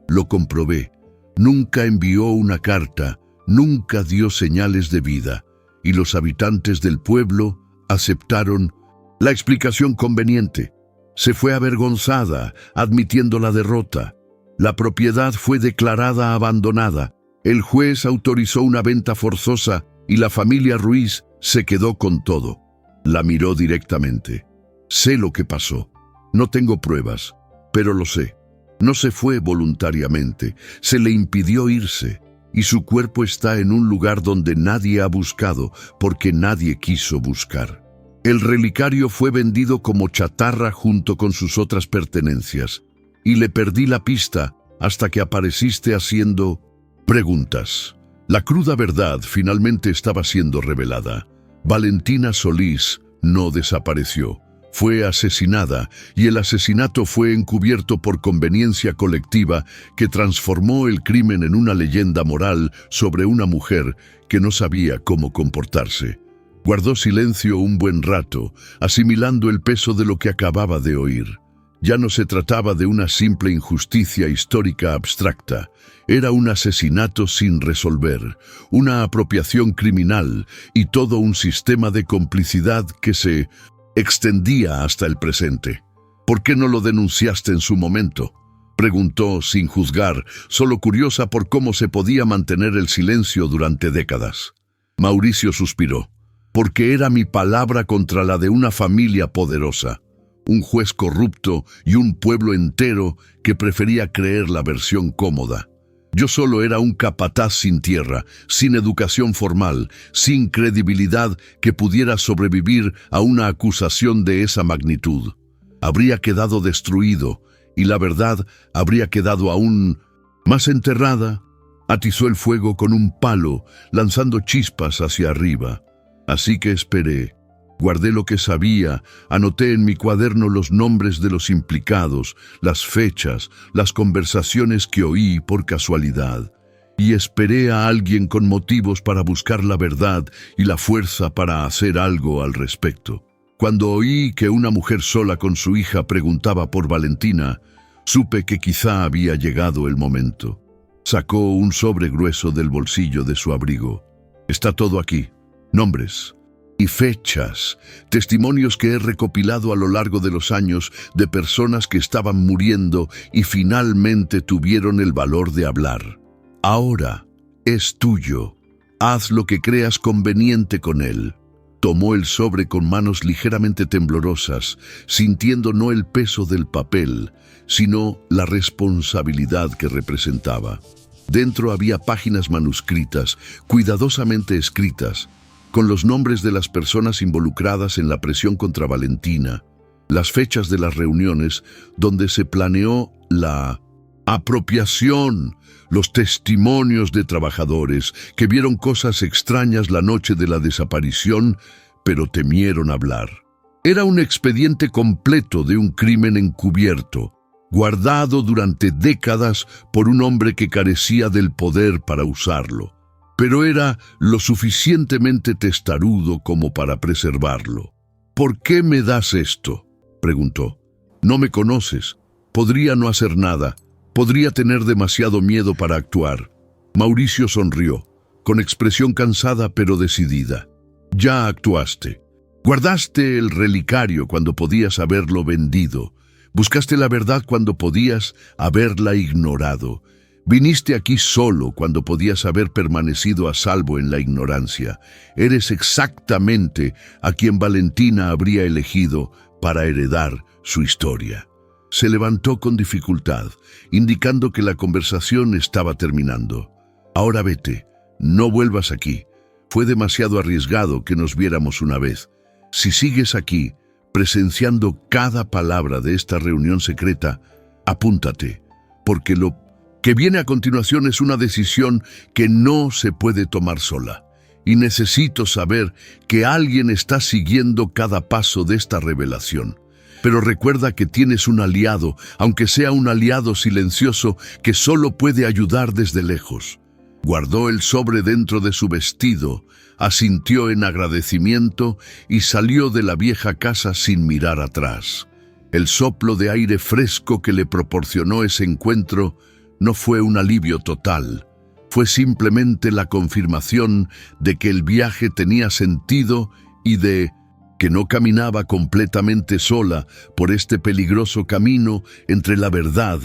Lo comprobé. Nunca envió una carta, nunca dio señales de vida, y los habitantes del pueblo aceptaron la explicación conveniente. Se fue avergonzada, admitiendo la derrota. La propiedad fue declarada abandonada. El juez autorizó una venta forzosa y la familia Ruiz se quedó con todo. La miró directamente. Sé lo que pasó. No tengo pruebas, pero lo sé. No se fue voluntariamente, se le impidió irse, y su cuerpo está en un lugar donde nadie ha buscado, porque nadie quiso buscar. El relicario fue vendido como chatarra junto con sus otras pertenencias, y le perdí la pista hasta que apareciste haciendo preguntas. La cruda verdad finalmente estaba siendo revelada. Valentina Solís no desapareció. Fue asesinada y el asesinato fue encubierto por conveniencia colectiva que transformó el crimen en una leyenda moral sobre una mujer que no sabía cómo comportarse. Guardó silencio un buen rato, asimilando el peso de lo que acababa de oír. Ya no se trataba de una simple injusticia histórica abstracta. Era un asesinato sin resolver, una apropiación criminal y todo un sistema de complicidad que se extendía hasta el presente. ¿Por qué no lo denunciaste en su momento?, preguntó sin juzgar, solo curiosa por cómo se podía mantener el silencio durante décadas. Mauricio suspiró. Porque era mi palabra contra la de una familia poderosa, un juez corrupto y un pueblo entero que prefería creer la versión cómoda. Yo solo era un capataz sin tierra, sin educación formal, sin credibilidad que pudiera sobrevivir a una acusación de esa magnitud. Habría quedado destruido, y la verdad habría quedado aún más enterrada. Atizó el fuego con un palo, lanzando chispas hacia arriba. Así que esperé. Guardé lo que sabía, anoté en mi cuaderno los nombres de los implicados, las fechas, las conversaciones que oí por casualidad, y esperé a alguien con motivos para buscar la verdad y la fuerza para hacer algo al respecto. Cuando oí que una mujer sola con su hija preguntaba por Valentina, supe que quizá había llegado el momento. Sacó un sobre grueso del bolsillo de su abrigo. Está todo aquí, nombres y fechas, testimonios que he recopilado a lo largo de los años de personas que estaban muriendo y finalmente tuvieron el valor de hablar. Ahora es tuyo. Haz lo que creas conveniente con él. Tomó el sobre con manos ligeramente temblorosas, sintiendo no el peso del papel, sino la responsabilidad que representaba. Dentro había páginas manuscritas, cuidadosamente escritas, con los nombres de las personas involucradas en la presión contra Valentina, las fechas de las reuniones donde se planeó la apropiación, los testimonios de trabajadores que vieron cosas extrañas la noche de la desaparición, pero temieron hablar. Era un expediente completo de un crimen encubierto, guardado durante décadas por un hombre que carecía del poder para usarlo, pero era lo suficientemente testarudo como para preservarlo. ¿Por qué me das esto?, preguntó. No me conoces. Podría no hacer nada. Podría tener demasiado miedo para actuar. Mauricio sonrió, con expresión cansada pero decidida. Ya actuaste. Guardaste el relicario cuando podías haberlo vendido. Buscaste la verdad cuando podías haberla ignorado. Viniste aquí solo cuando podías haber permanecido a salvo en la ignorancia. Eres exactamente a quien Valentina habría elegido para heredar su historia. Se levantó con dificultad, indicando que la conversación estaba terminando. Ahora vete, no vuelvas aquí. Fue demasiado arriesgado que nos viéramos una vez. Si sigues aquí, presenciando cada palabra de esta reunión secreta, apúntate, porque lo que viene a continuación es una decisión que no se puede tomar sola. Y necesito saber que alguien está siguiendo cada paso de esta revelación. Pero recuerda que tienes un aliado, aunque sea un aliado silencioso que solo puede ayudar desde lejos. Guardó el sobre dentro de su vestido, asintió en agradecimiento y salió de la vieja casa sin mirar atrás. El soplo de aire fresco que le proporcionó ese encuentro no fue un alivio total, fue simplemente la confirmación de que el viaje tenía sentido y de que no caminaba completamente sola por este peligroso camino entre la verdad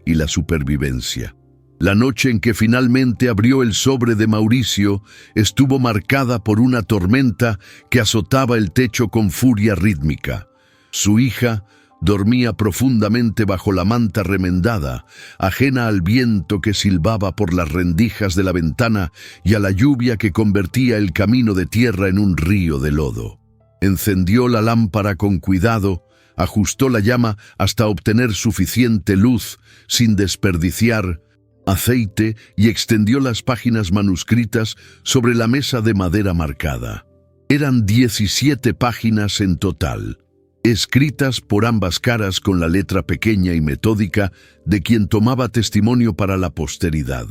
y la supervivencia. La noche en que finalmente abrió el sobre de Mauricio estuvo marcada por una tormenta que azotaba el techo con furia rítmica. Su hija dormía profundamente bajo la manta remendada, ajena al viento que silbaba por las rendijas de la ventana y a la lluvia que convertía el camino de tierra en un río de lodo. Encendió la lámpara con cuidado, ajustó la llama hasta obtener suficiente luz, sin desperdiciar aceite, y extendió las páginas manuscritas sobre la mesa de madera marcada. Eran 17 páginas en total, escritas por ambas caras con la letra pequeña y metódica de quien tomaba testimonio para la posteridad.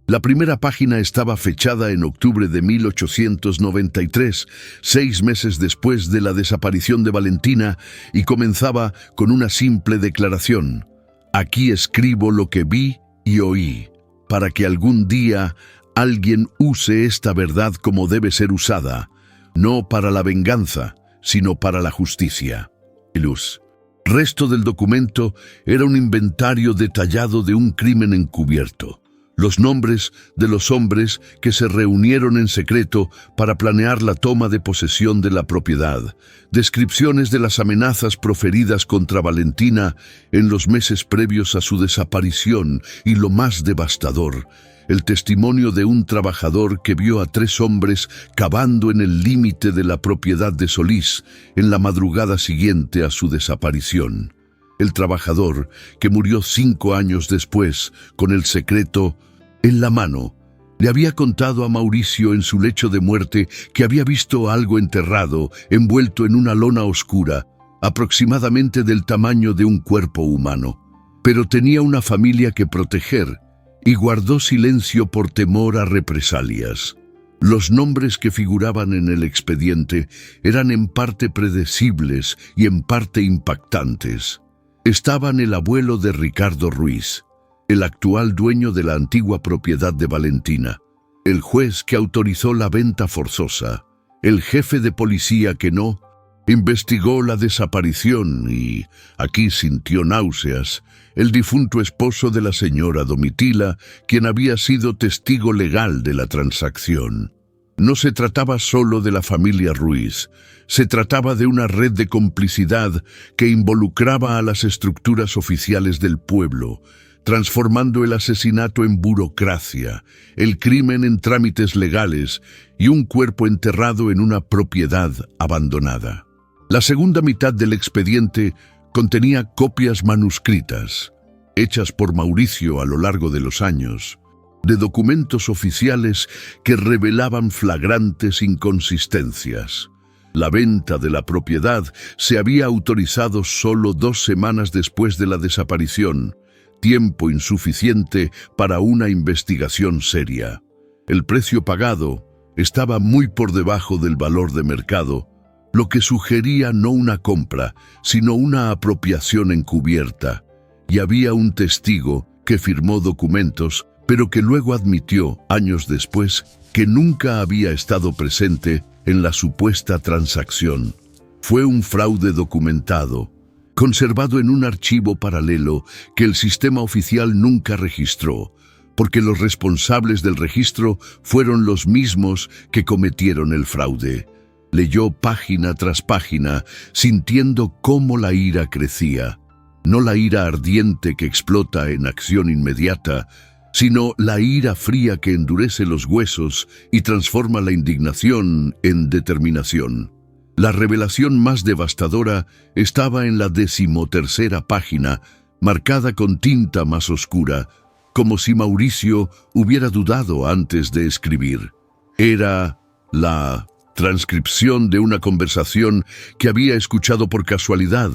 La primera página estaba fechada en octubre de 1893, 6 meses después de la desaparición de Valentina, y comenzaba con una simple declaración: «Aquí escribo lo que vi y oí, para que algún día alguien use esta verdad como debe ser usada, no para la venganza, sino para la justicia». Luz. Resto del documento era un inventario detallado de un crimen encubierto. Los nombres de los hombres que se reunieron en secreto para planear la toma de posesión de la propiedad, descripciones de las amenazas proferidas contra Valentina en los meses previos a su desaparición y, lo más devastador, el testimonio de un trabajador que vio a 3 hombres cavando en el límite de la propiedad de Solís en la madrugada siguiente a su desaparición. El trabajador, que murió 5 años después, con el secreto en la mano, Le había contado a Mauricio en su lecho de muerte que había visto algo enterrado, envuelto en una lona oscura, aproximadamente del tamaño de un cuerpo humano. Pero tenía una familia que proteger y guardó silencio por temor a represalias. Los nombres que figuraban en el expediente eran en parte predecibles y en parte impactantes. Estaban el abuelo de Ricardo Ruiz, el actual dueño de la antigua propiedad de Valentina, el juez que autorizó la venta forzosa, el jefe de policía que no investigó la desaparición y, aquí sintió náuseas, el difunto esposo de la señora Domitila, quien había sido testigo legal de la transacción. No se trataba solo de la familia Ruiz, se trataba de una red de complicidad que involucraba a las estructuras oficiales del pueblo, transformando el asesinato en burocracia, el crimen en trámites legales y un cuerpo enterrado en una propiedad abandonada. La segunda mitad del expediente contenía copias manuscritas, hechas por Mauricio a lo largo de los años, de documentos oficiales que revelaban flagrantes inconsistencias. La venta de la propiedad se había autorizado solo 2 semanas después de la desaparición, tiempo insuficiente para una investigación seria. El precio pagado estaba muy por debajo del valor de mercado, lo que sugería no una compra, sino una apropiación encubierta. Y había un testigo que firmó documentos, pero que luego admitió, años después, que nunca había estado presente en la supuesta transacción. Fue un fraude documentado, conservado en un archivo paralelo que el sistema oficial nunca registró, porque los responsables del registro fueron los mismos que cometieron el fraude. Leyó página tras página, sintiendo cómo la ira crecía. No la ira ardiente que explota en acción inmediata, sino la ira fría que endurece los huesos y transforma la indignación en determinación. La revelación más devastadora estaba en la 13ª página, marcada con tinta más oscura, como si Mauricio hubiera dudado antes de escribir. Era la transcripción de una conversación que había escuchado por casualidad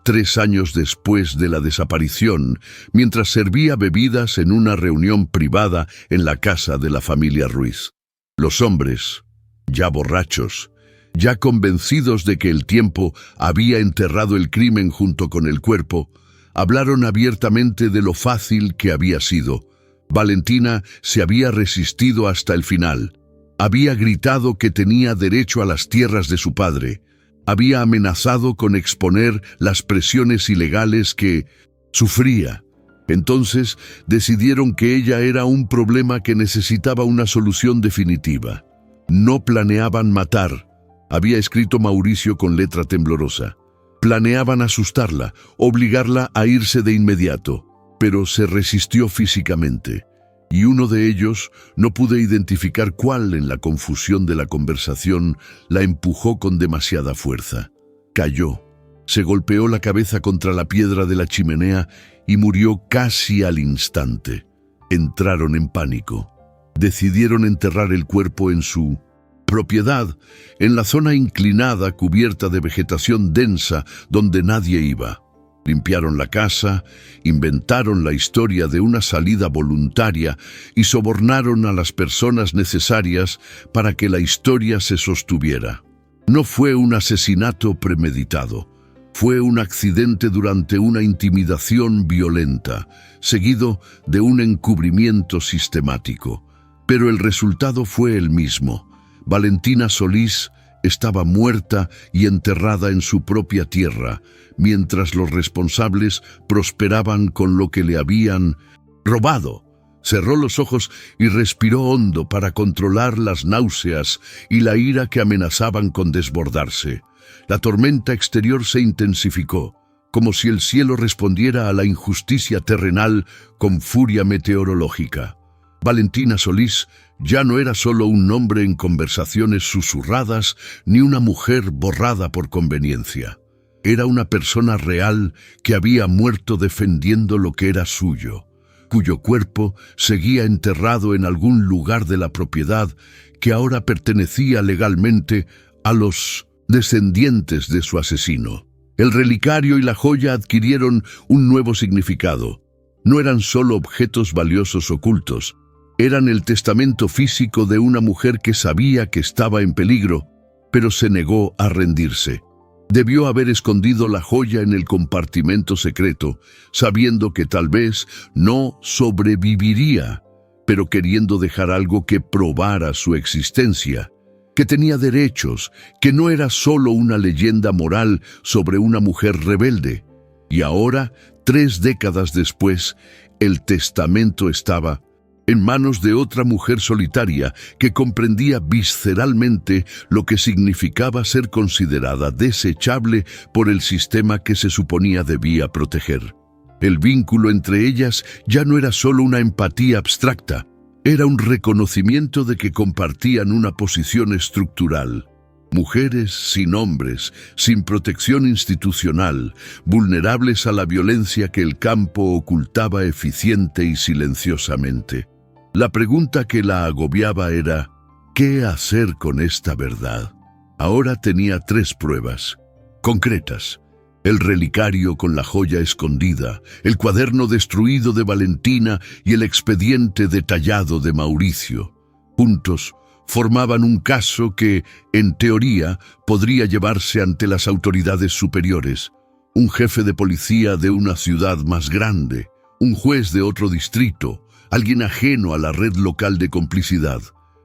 3 años después de la desaparición, mientras servía bebidas en una reunión privada en la casa de la familia Ruiz. Los hombres, ya borrachos, ya convencidos de que el tiempo había enterrado el crimen junto con el cuerpo, hablaron abiertamente de lo fácil que había sido. Valentina se había resistido hasta el final. Había gritado que tenía derecho a las tierras de su padre. Había amenazado con exponer las presiones ilegales que sufría. Entonces decidieron que ella era un problema que necesitaba una solución definitiva. No planeaban matar, había escrito Mauricio con letra temblorosa. Planeaban asustarla, obligarla a irse de inmediato, pero se resistió físicamente. Y uno de ellos, no pude identificar cuál en la confusión de la conversación, la empujó con demasiada fuerza. Cayó, se golpeó la cabeza contra la piedra de la chimenea y murió casi al instante. Entraron en pánico. Decidieron enterrar el cuerpo en su propiedad, en la zona inclinada cubierta de vegetación densa donde nadie iba. Limpiaron la casa, inventaron la historia de una salida voluntaria y sobornaron a las personas necesarias para que la historia se sostuviera. No fue un asesinato premeditado, fue un accidente durante una intimidación violenta, seguido de un encubrimiento sistemático. Pero el resultado fue el mismo. Valentina Solís estaba muerta y enterrada en su propia tierra, mientras los responsables prosperaban con lo que le habían robado. Cerró los ojos y respiró hondo para controlar las náuseas y la ira que amenazaban con desbordarse. La tormenta exterior se intensificó, como si el cielo respondiera a la injusticia terrenal con furia meteorológica. Valentina Solís ya no era solo un nombre en conversaciones susurradas ni una mujer borrada por conveniencia. Era una persona real que había muerto defendiendo lo que era suyo. cuyo cuerpo seguía enterrado en algún lugar de la propiedad que ahora pertenecía legalmente a los descendientes de su asesino. El relicario y la joya adquirieron un nuevo significado. No eran solo objetos valiosos ocultos, eran el testamento físico de una mujer que sabía que estaba en peligro, pero se negó a rendirse. Debió haber escondido la joya en el compartimento secreto, sabiendo que tal vez no sobreviviría, pero queriendo dejar algo que probara su existencia, que tenía derechos, que no era solo una leyenda moral sobre una mujer rebelde. Y ahora, 3 décadas después, el testamento estaba en manos de otra mujer solitaria que comprendía visceralmente lo que significaba ser considerada desechable por el sistema que se suponía debía proteger. El vínculo entre ellas ya no era solo una empatía abstracta, era un reconocimiento de que compartían una posición estructural. Mujeres sin hombres, sin protección institucional, vulnerables a la violencia que el campo ocultaba eficiente y silenciosamente. La pregunta que la agobiaba era, ¿qué hacer con esta verdad? Ahora tenía 3 pruebas concretas: el relicario con la joya escondida, el cuaderno destruido de Valentina y el expediente detallado de Mauricio. Juntos formaban un caso que, en teoría, podría llevarse ante las autoridades superiores: un jefe de policía de una ciudad más grande, un juez de otro distrito, alguien ajeno a la red local de complicidad.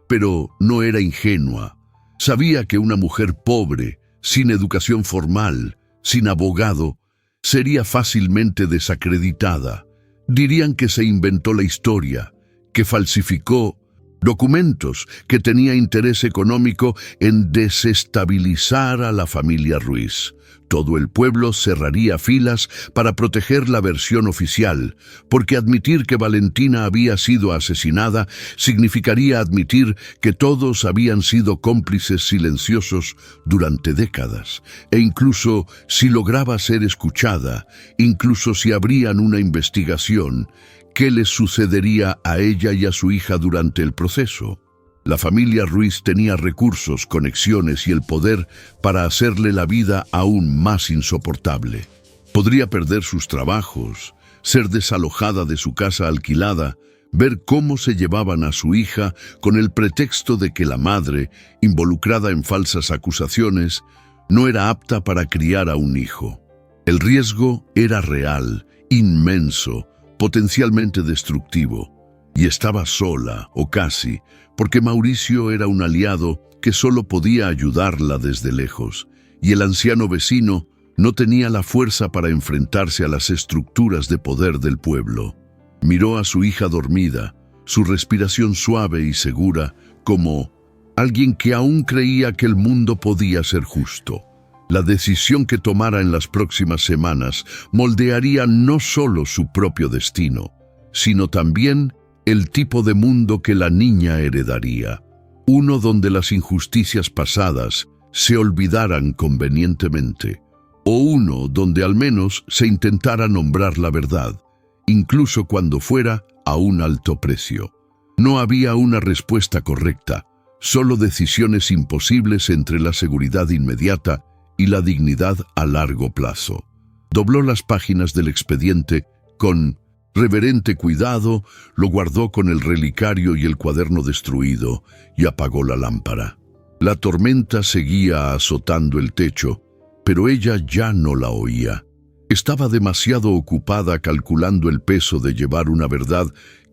Pero no era ingenua. Sabía que una mujer pobre, sin educación formal, sin abogado, sería fácilmente desacreditada. Dirían que se inventó la historia, que falsificó documentos, que tenía interés económico en desestabilizar a la familia Ruiz. Todo el pueblo cerraría filas para proteger la versión oficial, porque admitir que Valentina había sido asesinada significaría admitir que todos habían sido cómplices silenciosos durante décadas, e incluso si lograba ser escuchada, incluso si abrían una investigación, ¿qué les sucedería a ella y a su hija durante el proceso? La familia Ruiz tenía recursos, conexiones y el poder para hacerle la vida aún más insoportable. Podría perder sus trabajos, ser desalojada de su casa alquilada, ver cómo se llevaban a su hija con el pretexto de que la madre, involucrada en falsas acusaciones, no era apta para criar a un hijo. El riesgo era real, inmenso, potencialmente destructivo, y estaba sola, o casi, porque Mauricio era un aliado que solo podía ayudarla desde lejos, y el anciano vecino no tenía la fuerza para enfrentarse a las estructuras de poder del pueblo. Miró a su hija dormida, su respiración suave y segura, como alguien que aún creía que el mundo podía ser justo. La decisión que tomara en las próximas semanas moldearía no solo su propio destino, sino también el tipo de mundo que la niña heredaría. Uno donde las injusticias pasadas se olvidaran convenientemente, o uno donde al menos se intentara nombrar la verdad, incluso cuando fuera a un alto precio. No había una respuesta correcta, solo decisiones imposibles entre la seguridad inmediata y la dignidad a largo plazo. Dobló las páginas del expediente con reverente cuidado, lo guardó con el relicario y el cuaderno destruido y apagó la lámpara. La tormenta seguía azotando el techo, pero ella ya no la oía. Estaba demasiado ocupada calculando el peso de llevar una verdad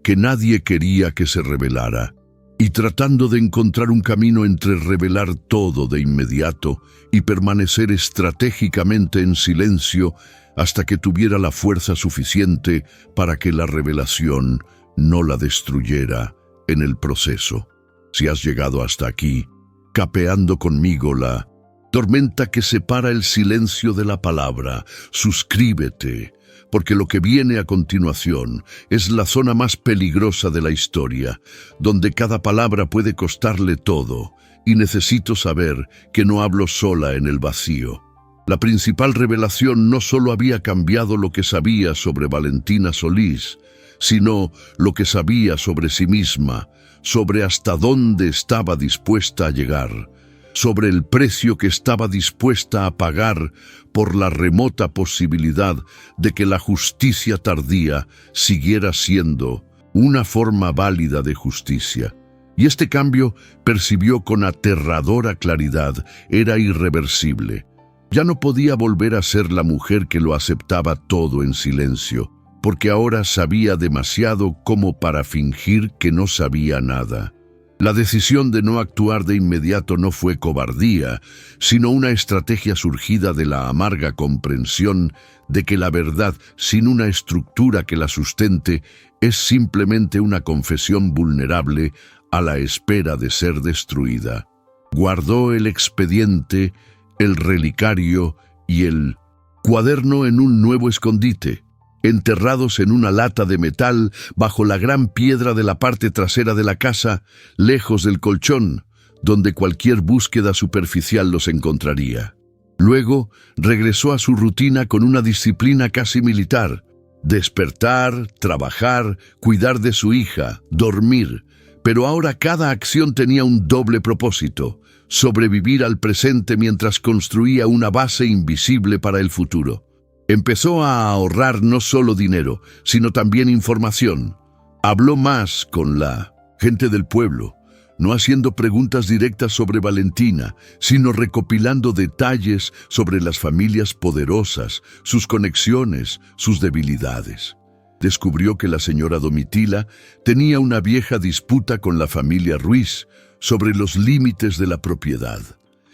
que nadie quería que se revelara, y tratando de encontrar un camino entre revelar todo de inmediato y permanecer estratégicamente en silencio hasta que tuviera la fuerza suficiente para que la revelación no la destruyera en el proceso. Si has llegado hasta aquí, capeando conmigo la tormenta que separa el silencio de la palabra, suscríbete, porque lo que viene a continuación es la zona más peligrosa de la historia, donde cada palabra puede costarle todo, y necesito saber que no hablo sola en el vacío. La principal revelación no solo había cambiado lo que sabía sobre Valentina Solís, sino lo que sabía sobre sí misma, sobre hasta dónde estaba dispuesta a llegar, sobre el precio que estaba dispuesta a pagar por la remota posibilidad de que la justicia tardía siguiera siendo una forma válida de justicia. Y este cambio, percibió con aterradora claridad, era irreversible. Ya no podía volver a ser la mujer que lo aceptaba todo en silencio, porque ahora sabía demasiado como para fingir que no sabía nada. La decisión de no actuar de inmediato no fue cobardía, sino una estrategia surgida de la amarga comprensión de que la verdad, sin una estructura que la sustente, es simplemente una confesión vulnerable a la espera de ser destruida. Guardó el expediente, el relicario y el cuaderno en un nuevo escondite, enterrados en una lata de metal bajo la gran piedra de la parte trasera de la casa, lejos del colchón, donde cualquier búsqueda superficial los encontraría. Luego regresó a su rutina con una disciplina casi militar: despertar, trabajar, cuidar de su hija, dormir. Pero ahora cada acción tenía un doble propósito: sobrevivir al presente mientras construía una base invisible para el futuro. Empezó a ahorrar no solo dinero, sino también información. Habló más con la gente del pueblo, no haciendo preguntas directas sobre Valentina, sino recopilando detalles sobre las familias poderosas, sus conexiones, sus debilidades. Descubrió que la señora Domitila tenía una vieja disputa con la familia Ruiz sobre los límites de la propiedad,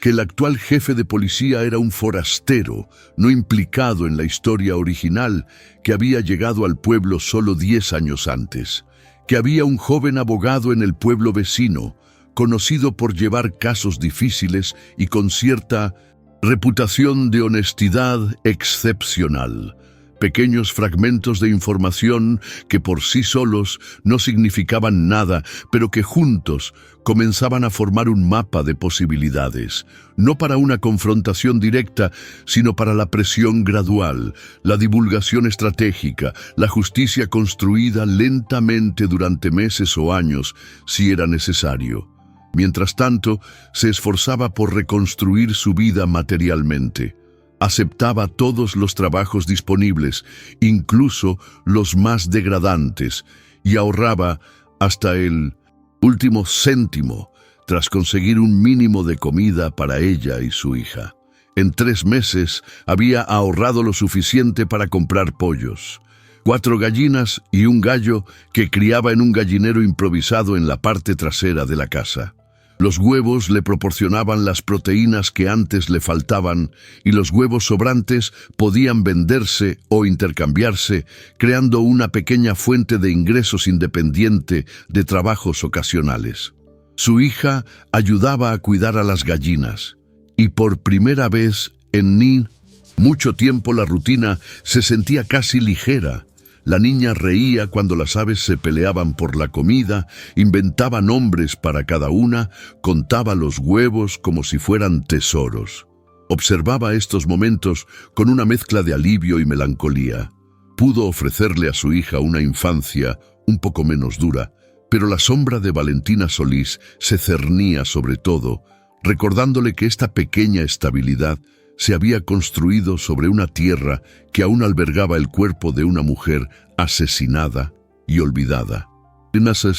que el actual jefe de policía era un forastero, no implicado en la historia original, que había llegado al pueblo solo 10 años antes, que había un joven abogado en el pueblo vecino, conocido por llevar casos difíciles y con cierta reputación de honestidad excepcional. Pequeños fragmentos de información que por sí solos no significaban nada, pero que juntos comenzaban a formar un mapa de posibilidades, no para una confrontación directa, sino para la presión gradual, la divulgación estratégica, la justicia construida lentamente durante meses o años, si era necesario. Mientras tanto, se esforzaba por reconstruir su vida materialmente. Aceptaba todos los trabajos disponibles, incluso los más degradantes, y ahorraba hasta el último céntimo tras conseguir un mínimo de comida para ella y su hija. En 3 meses había ahorrado lo suficiente para comprar pollos, 4 gallinas y un gallo que criaba en un gallinero improvisado en la parte trasera de la casa. Los huevos le proporcionaban las proteínas que antes le faltaban, y los huevos sobrantes podían venderse o intercambiarse, creando una pequeña fuente de ingresos independiente de trabajos ocasionales. Su hija ayudaba a cuidar a las gallinas, y por primera vez en mucho tiempo la rutina se sentía casi ligera. La niña reía cuando las aves se peleaban por la comida, inventaba nombres para cada una, contaba los huevos como si fueran tesoros. Observaba estos momentos con una mezcla de alivio y melancolía. Pudo ofrecerle a su hija una infancia un poco menos dura, pero la sombra de Valentina Solís se cernía sobre todo, recordándole que esta pequeña estabilidad se había construido sobre una tierra que aún albergaba el cuerpo de una mujer asesinada y olvidada. En esa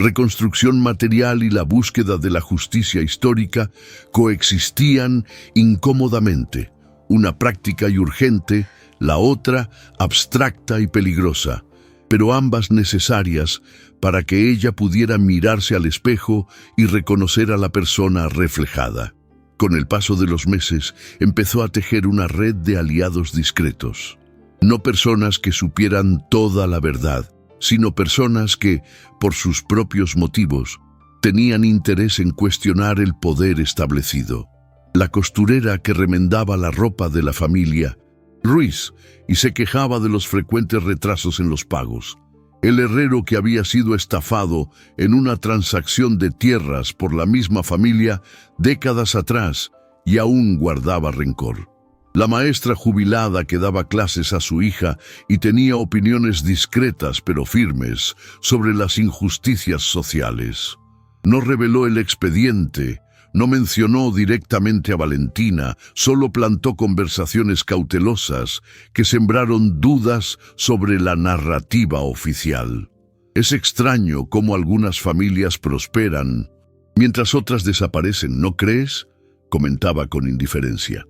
reconstrucción material y la búsqueda de la justicia histórica coexistían incómodamente, una práctica y urgente, la otra abstracta y peligrosa, pero ambas necesarias para que ella pudiera mirarse al espejo y reconocer a la persona reflejada. Con el paso de los meses, empezó a tejer una red de aliados discretos. No personas que supieran toda la verdad, sino personas que, por sus propios motivos, tenían interés en cuestionar el poder establecido. La costurera que remendaba la ropa de la familia Ruiz y se quejaba de los frecuentes retrasos en los pagos. El herrero que había sido estafado en una transacción de tierras por la misma familia décadas atrás y aún guardaba rencor. La maestra jubilada que daba clases a su hija y tenía opiniones discretas pero firmes sobre las injusticias sociales. No reveló el expediente, no mencionó directamente a Valentina, solo plantó conversaciones cautelosas que sembraron dudas sobre la narrativa oficial. Es extraño cómo algunas familias prosperan, mientras otras desaparecen, ¿no crees?, comentaba con indiferencia.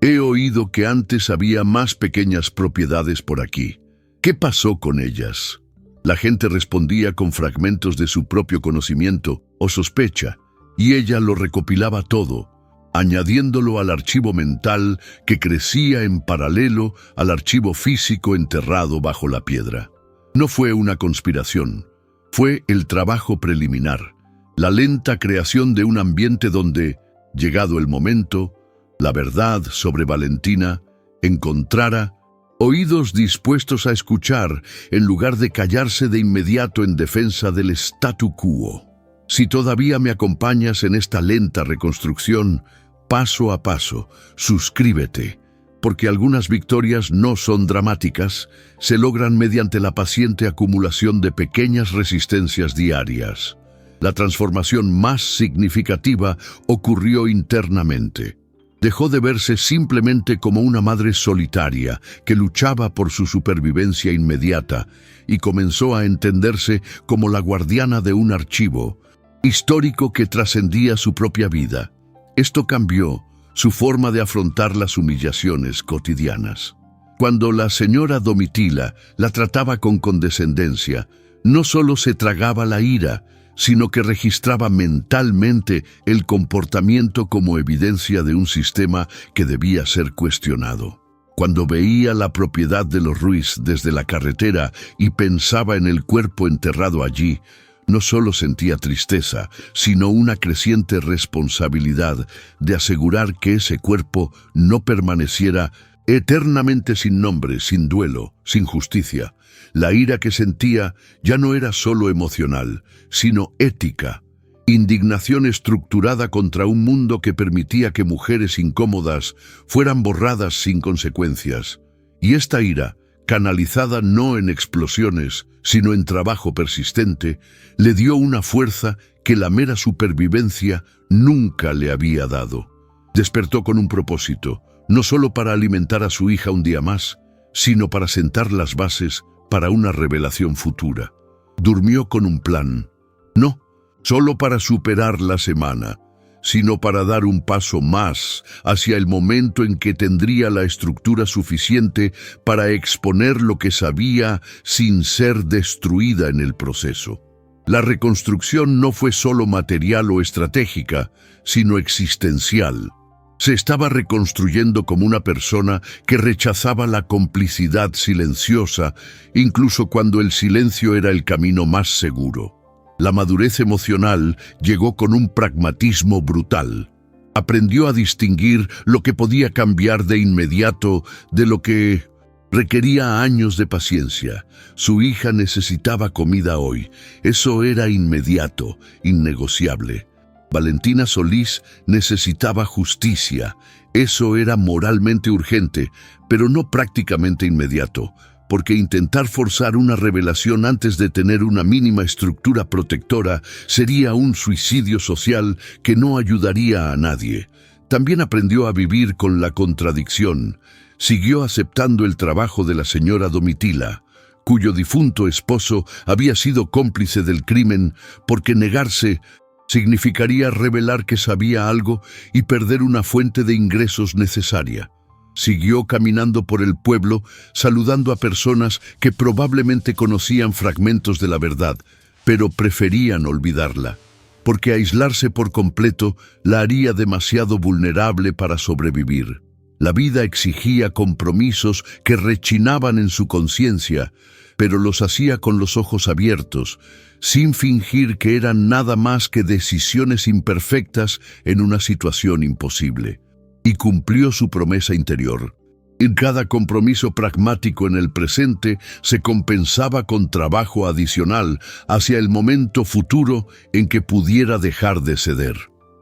He oído que antes había más pequeñas propiedades por aquí. ¿Qué pasó con ellas? La gente respondía con fragmentos de su propio conocimiento o sospecha, y ella lo recopilaba todo, añadiéndolo al archivo mental que crecía en paralelo al archivo físico enterrado bajo la piedra. No fue una conspiración, fue el trabajo preliminar, la lenta creación de un ambiente donde, llegado el momento, la verdad sobre Valentina encontrara oídos dispuestos a escuchar en lugar de callarse de inmediato en defensa del statu quo. Si todavía me acompañas en esta lenta reconstrucción, paso a paso, suscríbete, porque algunas victorias no son dramáticas, se logran mediante la paciente acumulación de pequeñas resistencias diarias. La transformación más significativa ocurrió internamente. Dejó de verse simplemente como una madre solitaria que luchaba por su supervivencia inmediata y comenzó a entenderse como la guardiana de un archivo histórico que trascendía su propia vida. Esto cambió su forma de afrontar las humillaciones cotidianas. Cuando la señora Domitila la trataba con condescendencia, no solo se tragaba la ira, sino que registraba mentalmente el comportamiento como evidencia de un sistema que debía ser cuestionado. Cuando veía la propiedad de los Ruiz desde la carretera y pensaba en el cuerpo enterrado allí, no solo sentía tristeza, sino una creciente responsabilidad de asegurar que ese cuerpo no permaneciera eternamente sin nombre, sin duelo, sin justicia. La ira que sentía ya no era solo emocional, sino ética, indignación estructurada contra un mundo que permitía que mujeres incómodas fueran borradas sin consecuencias. Y esta ira, canalizada no en explosiones, sino en trabajo persistente, le dio una fuerza que la mera supervivencia nunca le había dado. Despertó con un propósito, no solo para alimentar a su hija un día más, sino para sentar las bases para una revelación futura. Durmió con un plan, no solo para superar la semana, sino para dar un paso más hacia el momento en que tendría la estructura suficiente para exponer lo que sabía sin ser destruida en el proceso. La reconstrucción no fue solo material o estratégica, sino existencial. Se estaba reconstruyendo como una persona que rechazaba la complicidad silenciosa, incluso cuando el silencio era el camino más seguro. La madurez emocional llegó con un pragmatismo brutal. Aprendió a distinguir lo que podía cambiar de inmediato de lo que requería años de paciencia. Su hija necesitaba comida hoy. Eso era inmediato, innegociable. Valentina Solís necesitaba justicia. Eso era moralmente urgente, pero no prácticamente inmediato, porque intentar forzar una revelación antes de tener una mínima estructura protectora sería un suicidio social que no ayudaría a nadie. También aprendió a vivir con la contradicción. Siguió aceptando el trabajo de la señora Domitila, cuyo difunto esposo había sido cómplice del crimen, porque negarse significaría revelar que sabía algo y perder una fuente de ingresos necesaria. Siguió caminando por el pueblo, saludando a personas que probablemente conocían fragmentos de la verdad, pero preferían olvidarla, porque aislarse por completo la haría demasiado vulnerable para sobrevivir. La vida exigía compromisos que rechinaban en su conciencia, pero los hacía con los ojos abiertos, sin fingir que eran nada más que decisiones imperfectas en una situación imposible. Y cumplió su promesa interior. Y cada compromiso pragmático en el presente se compensaba con trabajo adicional hacia el momento futuro en que pudiera dejar de ceder.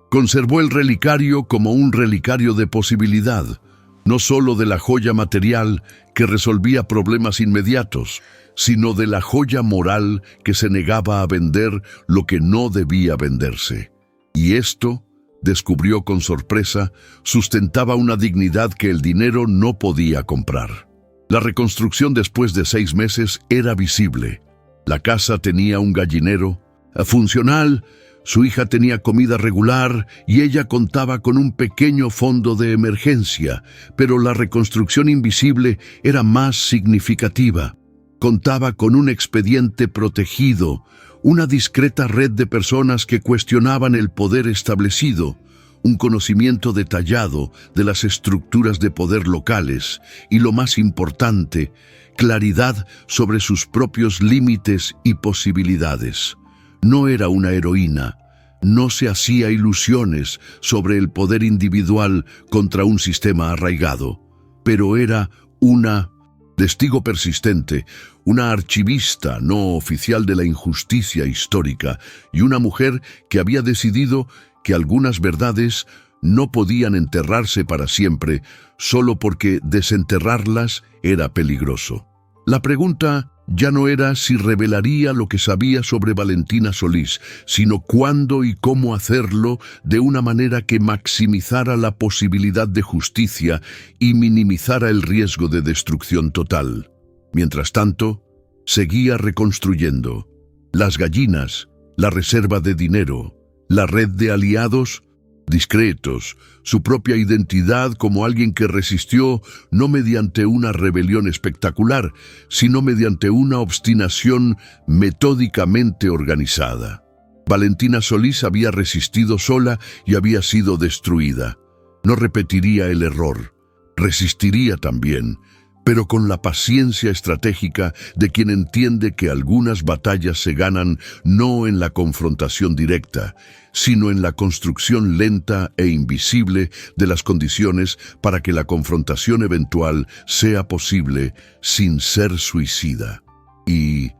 Conservó el relicario como un relicario de posibilidad, no solo de la joya material que resolvía problemas inmediatos, sino de la joya moral que se negaba a vender lo que no debía venderse. Y esto, descubrió con sorpresa, sustentaba una dignidad que el dinero no podía comprar. La reconstrucción después de 6 meses era visible. La casa tenía un gallinero funcional, su hija tenía comida regular y ella contaba con un pequeño fondo de emergencia, pero la reconstrucción invisible era más significativa. Contaba con un expediente protegido, una discreta red de personas que cuestionaban el poder establecido, un conocimiento detallado de las estructuras de poder locales y, lo más importante, claridad sobre sus propios límites y posibilidades. No era una heroína, no se hacía ilusiones sobre el poder individual contra un sistema arraigado, pero era una testigo persistente, una archivista no oficial de la injusticia histórica y una mujer que había decidido que algunas verdades no podían enterrarse para siempre solo porque desenterrarlas era peligroso. La pregunta ya no era si revelaría lo que sabía sobre Valentina Solís, sino cuándo y cómo hacerlo de una manera que maximizara la posibilidad de justicia y minimizara el riesgo de destrucción total. Mientras tanto, seguía reconstruyendo. Las gallinas, la reserva de dinero, la red de aliados discretos, su propia identidad como alguien que resistió no mediante una rebelión espectacular, sino mediante una obstinación metódicamente organizada. Valentina Solís había resistido sola y había sido destruida. No repetiría el error, resistiría también, pero con la paciencia estratégica de quien entiende que algunas batallas se ganan no en la confrontación directa, sino en la construcción lenta e invisible de las condiciones para que la confrontación eventual sea posible sin ser suicida. Y,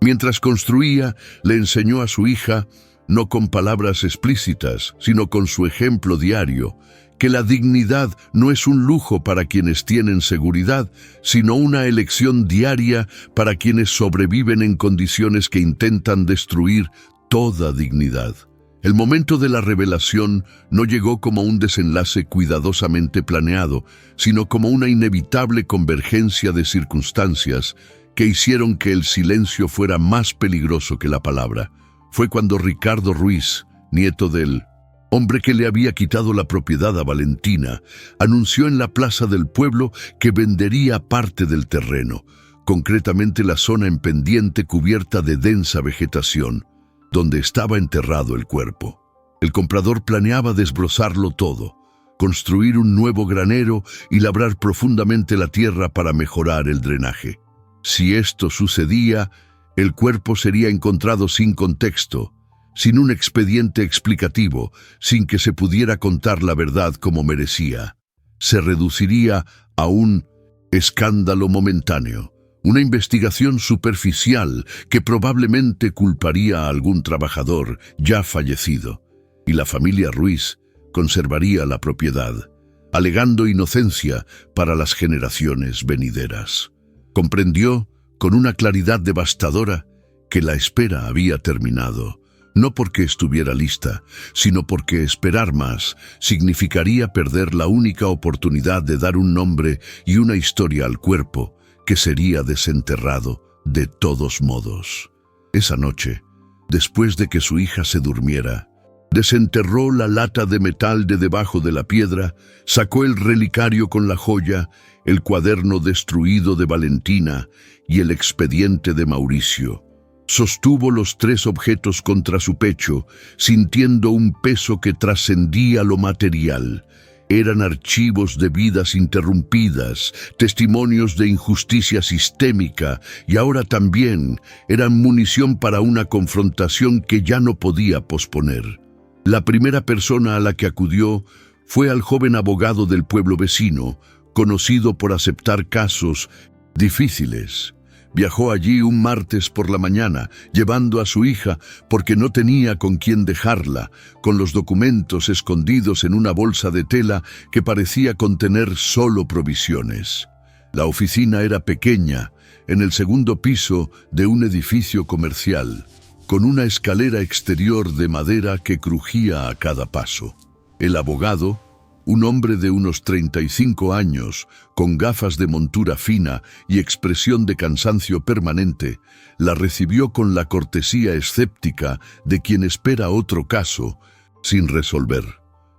mientras construía, le enseñó a su hija, no con palabras explícitas, sino con su ejemplo diario, que la dignidad no es un lujo para quienes tienen seguridad, sino una elección diaria para quienes sobreviven en condiciones que intentan destruir toda dignidad. El momento de la revelación no llegó como un desenlace cuidadosamente planeado, sino como una inevitable convergencia de circunstancias que hicieron que el silencio fuera más peligroso que la palabra. Fue cuando Ricardo Ruiz, nieto del hombre que le había quitado la propiedad a Valentina, anunció en la plaza del pueblo que vendería parte del terreno, concretamente la zona en pendiente cubierta de densa vegetación, donde estaba enterrado el cuerpo. El comprador planeaba desbrozarlo todo, construir un nuevo granero y labrar profundamente la tierra para mejorar el drenaje. Si esto sucedía, el cuerpo sería encontrado sin contexto, sin un expediente explicativo, sin que se pudiera contar la verdad como merecía. Se reduciría a un escándalo momentáneo, una investigación superficial que probablemente culparía a algún trabajador ya fallecido, y la familia Ruiz conservaría la propiedad, alegando inocencia para las generaciones venideras. Comprendió, con una claridad devastadora, que la espera había terminado. No porque estuviera lista, sino porque esperar más significaría perder la única oportunidad de dar un nombre y una historia al cuerpo, que sería desenterrado de todos modos. Esa noche, después de que su hija se durmiera, desenterró la lata de metal de debajo de la piedra, sacó el relicario con la joya, el cuaderno destruido de Valentina y el expediente de Mauricio. Sostuvo los 3 objetos contra su pecho, sintiendo un peso que trascendía lo material. Eran archivos de vidas interrumpidas, testimonios de injusticia sistémica, y ahora también eran munición para una confrontación que ya no podía posponer. La primera persona a la que acudió fue al joven abogado del pueblo vecino, conocido por aceptar casos difíciles. Viajó allí un martes por la mañana, llevando a su hija porque no tenía con quién dejarla, con los documentos escondidos en una bolsa de tela que parecía contener solo provisiones. La oficina era pequeña, en el segundo piso de un edificio comercial, con una escalera exterior de madera que crujía a cada paso. El abogado, un hombre de unos 35 años, con gafas de montura fina y expresión de cansancio permanente, la recibió con la cortesía escéptica de quien espera otro caso, sin resolver.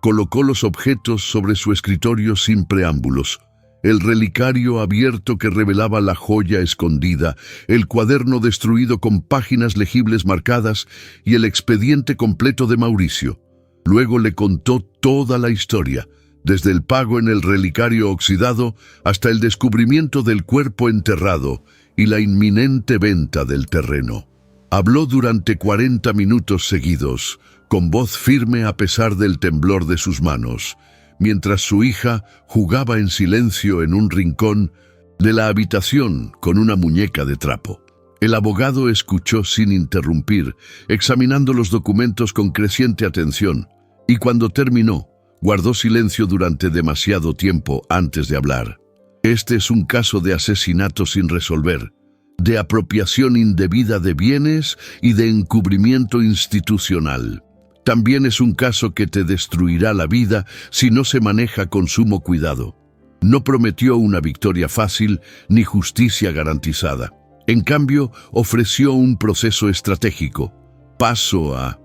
Colocó los objetos sobre su escritorio sin preámbulos. El relicario abierto que revelaba la joya escondida, el cuaderno destruido con páginas legibles marcadas y el expediente completo de Mauricio. Luego le contó toda la historia, desde el pago en el relicario oxidado hasta el descubrimiento del cuerpo enterrado y la inminente venta del terreno. Habló durante 40 minutos seguidos, con voz firme a pesar del temblor de sus manos, mientras su hija jugaba en silencio en un rincón de la habitación con una muñeca de trapo. El abogado escuchó sin interrumpir, examinando los documentos con creciente atención, y cuando terminó, guardó silencio durante demasiado tiempo antes de hablar. Este es un caso de asesinato sin resolver, de apropiación indebida de bienes y de encubrimiento institucional. También es un caso que te destruirá la vida si no se maneja con sumo cuidado. No prometió una victoria fácil ni justicia garantizada. En cambio, ofreció un proceso estratégico, paso a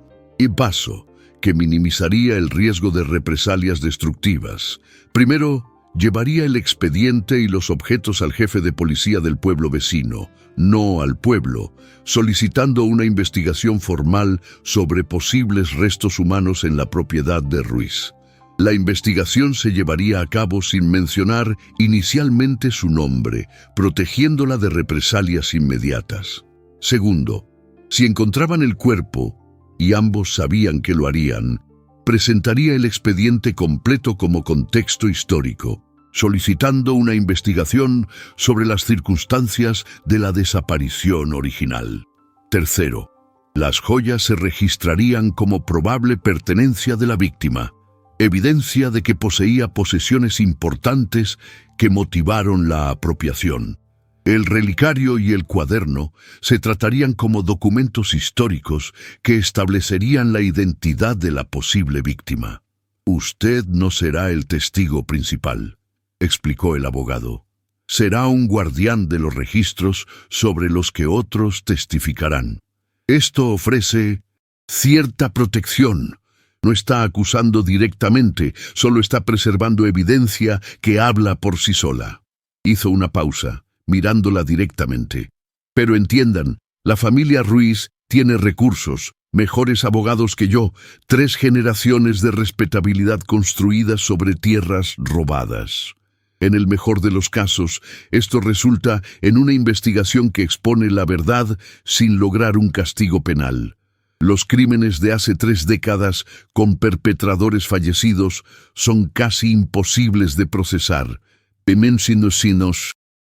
paso, que minimizaría el riesgo de represalias destructivas. Primero, llevaría el expediente y los objetos al jefe de policía del pueblo vecino, no al pueblo, solicitando una investigación formal sobre posibles restos humanos en la propiedad de Ruiz. La investigación se llevaría a cabo sin mencionar inicialmente su nombre, protegiéndola de represalias inmediatas. Segundo, si encontraban el cuerpo, y ambos sabían que lo harían, presentaría el expediente completo como contexto histórico, solicitando una investigación sobre las circunstancias de la desaparición original. Tercero, las joyas se registrarían como probable pertenencia de la víctima, evidencia de que poseía posesiones importantes que motivaron la apropiación. El relicario y el cuaderno se tratarían como documentos históricos que establecerían la identidad de la posible víctima. «Usted no será el testigo principal», explicó el abogado. «Será un guardián de los registros sobre los que otros testificarán. Esto ofrece cierta protección. No está acusando directamente, solo está preservando evidencia que habla por sí sola». Hizo una pausa, mirándola directamente. «Pero entiendan, la familia Ruiz tiene recursos, mejores abogados que yo, 3 generaciones de respetabilidad construidas sobre tierras robadas. En el mejor de los casos, esto resulta en una investigación que expone la verdad sin lograr un castigo penal. Los crímenes de hace 3 décadas con perpetradores fallecidos son casi imposibles de procesar.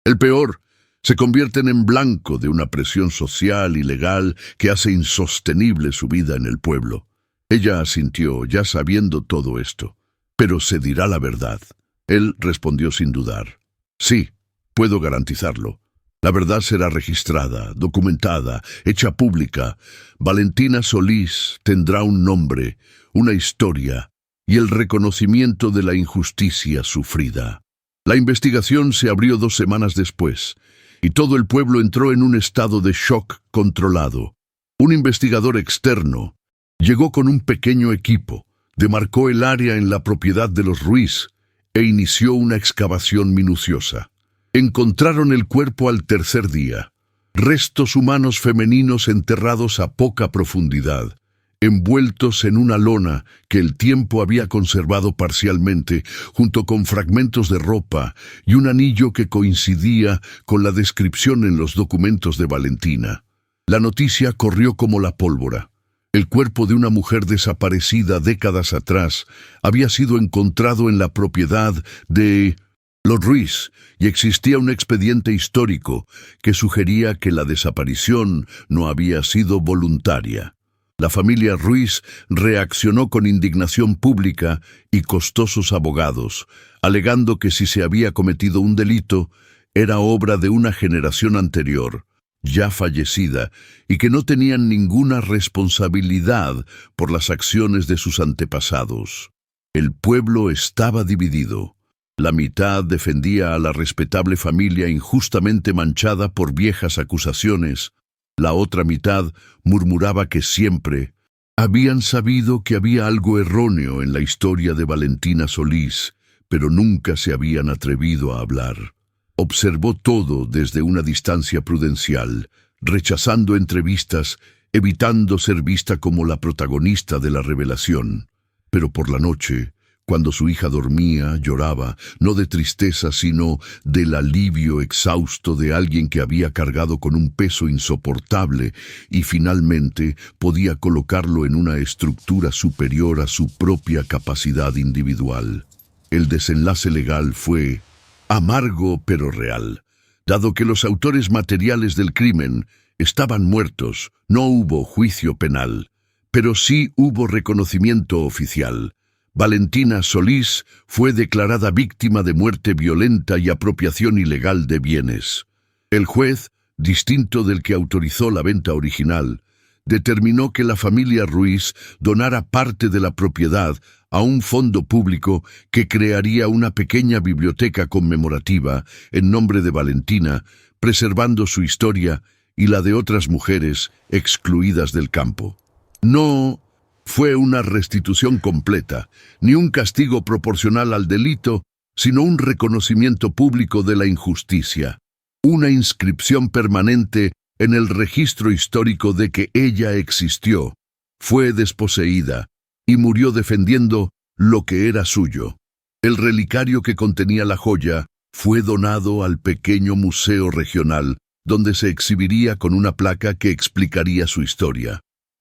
El peor, se convierten en blanco de una presión social y legal que hace insostenible su vida en el pueblo». Ella asintió, ya sabiendo todo esto. «Pero se dirá la verdad». Él respondió sin dudar. «Sí, puedo garantizarlo. La verdad será registrada, documentada, hecha pública. Valentina Solís tendrá un nombre, una historia y el reconocimiento de la injusticia sufrida». La investigación se abrió 2 semanas después, y todo el pueblo entró en un estado de shock controlado. Un investigador externo llegó con un pequeño equipo, demarcó el área en la propiedad de los Ruiz e inició una excavación minuciosa. Encontraron el cuerpo al tercer día, restos humanos femeninos enterrados a poca profundidad, envueltos en una lona que el tiempo había conservado parcialmente, junto con fragmentos de ropa y un anillo que coincidía con la descripción en los documentos de Valentina. La noticia corrió como la pólvora. El cuerpo de una mujer desaparecida décadas atrás había sido encontrado en la propiedad de los Ruiz, y existía un expediente histórico que sugería que la desaparición no había sido voluntaria. La familia Ruiz reaccionó con indignación pública y costosos abogados, alegando que si se había cometido un delito, era obra de una generación anterior, ya fallecida, y que no tenían ninguna responsabilidad por las acciones de sus antepasados. El pueblo estaba dividido. La mitad defendía a la respetable familia injustamente manchada por viejas acusaciones. La otra mitad murmuraba que siempre habían sabido que había algo erróneo en la historia de Valentina Solís, pero nunca se habían atrevido a hablar. Observó todo desde una distancia prudencial, rechazando entrevistas, evitando ser vista como la protagonista de la revelación. Pero por la noche, cuando su hija dormía, lloraba, no de tristeza, sino del alivio exhausto de alguien que había cargado con un peso insoportable y finalmente podía colocarlo en una estructura superior a su propia capacidad individual. El desenlace legal fue amargo pero real. Dado que los autores materiales del crimen estaban muertos, no hubo juicio penal, pero sí hubo reconocimiento oficial. Valentina Solís fue declarada víctima de muerte violenta y apropiación ilegal de bienes. El juez, distinto del que autorizó la venta original, determinó que la familia Ruiz donara parte de la propiedad a un fondo público que crearía una pequeña biblioteca conmemorativa en nombre de Valentina, preservando su historia y la de otras mujeres excluidas del campo. No fue una restitución completa, ni un castigo proporcional al delito, sino un reconocimiento público de la injusticia, una inscripción permanente en el registro histórico de que ella existió, fue desposeída y murió defendiendo lo que era suyo. El relicario que contenía la joya fue donado al pequeño museo regional, donde se exhibiría con una placa que explicaría su historia.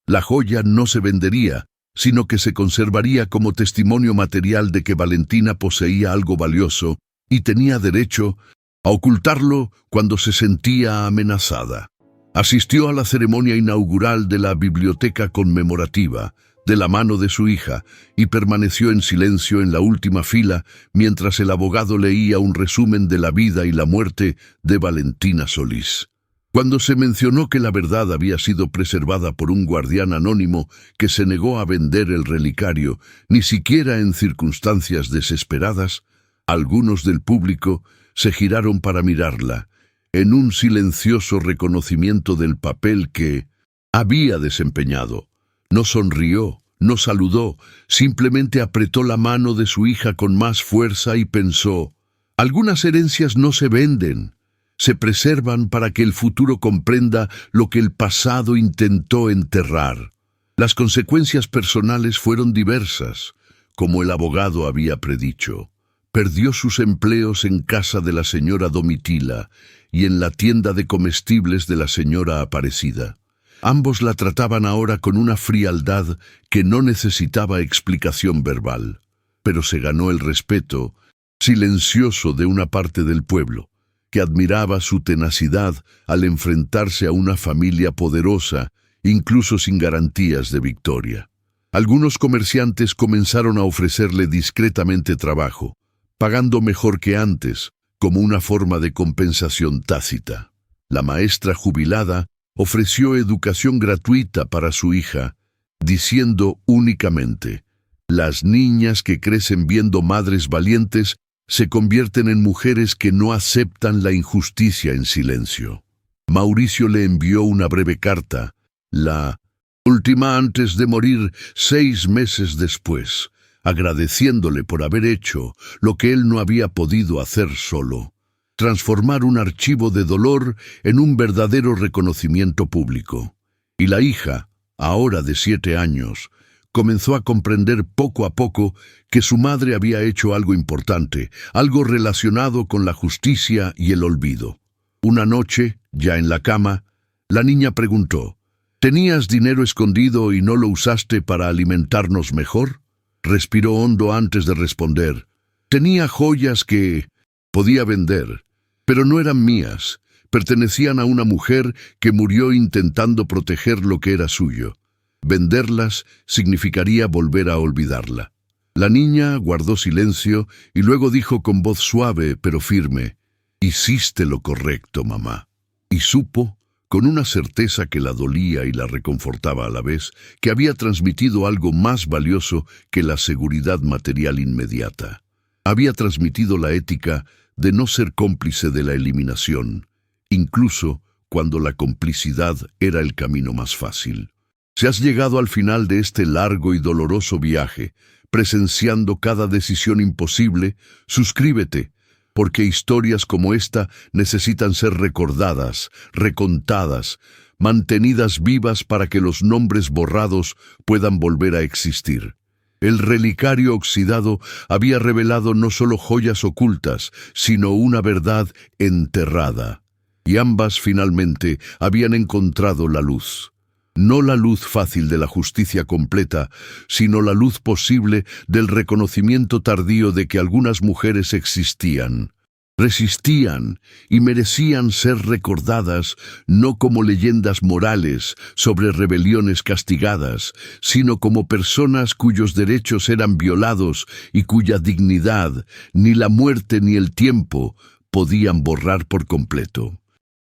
La joya no se vendería, sino que se conservaría como testimonio material de que Valentina poseía algo valioso y tenía derecho a ocultarlo cuando se sentía amenazada. Asistió a la ceremonia inaugural de la biblioteca conmemorativa, de la mano de su hija, y permaneció en silencio en la última fila mientras el abogado leía un resumen de la vida y la muerte de Valentina Solís. Cuando se mencionó que la verdad había sido preservada por un guardián anónimo que se negó a vender el relicario, ni siquiera en circunstancias desesperadas, algunos del público se giraron para mirarla, en un silencioso reconocimiento del papel que había desempeñado. No sonrió, no saludó, simplemente apretó la mano de su hija con más fuerza y pensó: algunas herencias no se venden. Se preservan para que el futuro comprenda lo que el pasado intentó enterrar. Las consecuencias personales fueron diversas, como el abogado había predicho. Perdió sus empleos en casa de la señora Domitila y en la tienda de comestibles de la señora Aparecida. Ambos la trataban ahora con una frialdad que no necesitaba explicación verbal, pero se ganó el respeto silencioso de una parte del pueblo, que admiraba su tenacidad al enfrentarse a una familia poderosa, incluso sin garantías de victoria. Algunos comerciantes comenzaron a ofrecerle discretamente trabajo, pagando mejor que antes, como una forma de compensación tácita. La maestra jubilada ofreció educación gratuita para su hija, diciendo únicamente: las niñas que crecen viendo madres valientes se convierten en mujeres que no aceptan la injusticia en silencio. Mauricio le envió una breve carta, la última antes de morir 6 meses después, agradeciéndole por haber hecho lo que él no había podido hacer solo: transformar un archivo de dolor en un verdadero reconocimiento público. Y la hija, ahora de 7 años, comenzó a comprender poco a poco que su madre había hecho algo importante, algo relacionado con la justicia y el olvido. Una noche, ya en la cama, la niña preguntó: ¿tenías dinero escondido y no lo usaste para alimentarnos mejor? Respiró hondo antes de responder: tenía joyas que Podía vender, pero no eran mías. Pertenecían a una mujer que murió intentando proteger lo que era suyo. Venderlas significaría volver a olvidarla. La niña guardó silencio y luego dijo con voz suave pero firme: «Hiciste lo correcto, mamá». Y supo, con una certeza que la dolía y la reconfortaba a la vez, que había transmitido algo más valioso que la seguridad material inmediata. Había transmitido la ética de no ser cómplice de la eliminación, incluso cuando la complicidad era el camino más fácil. Si has llegado al final de este largo y doloroso viaje, presenciando cada decisión imposible, suscríbete, porque historias como esta necesitan ser recordadas, recontadas, mantenidas vivas para que los nombres borrados puedan volver a existir. El relicario oxidado había revelado no solo joyas ocultas, sino una verdad enterrada. Y ambas finalmente habían encontrado la luz. No la luz fácil de la justicia completa, sino la luz posible del reconocimiento tardío de que algunas mujeres existían, resistían y merecían ser recordadas no como leyendas morales sobre rebeliones castigadas, sino como personas cuyos derechos eran violados y cuya dignidad ni la muerte ni el tiempo podían borrar por completo.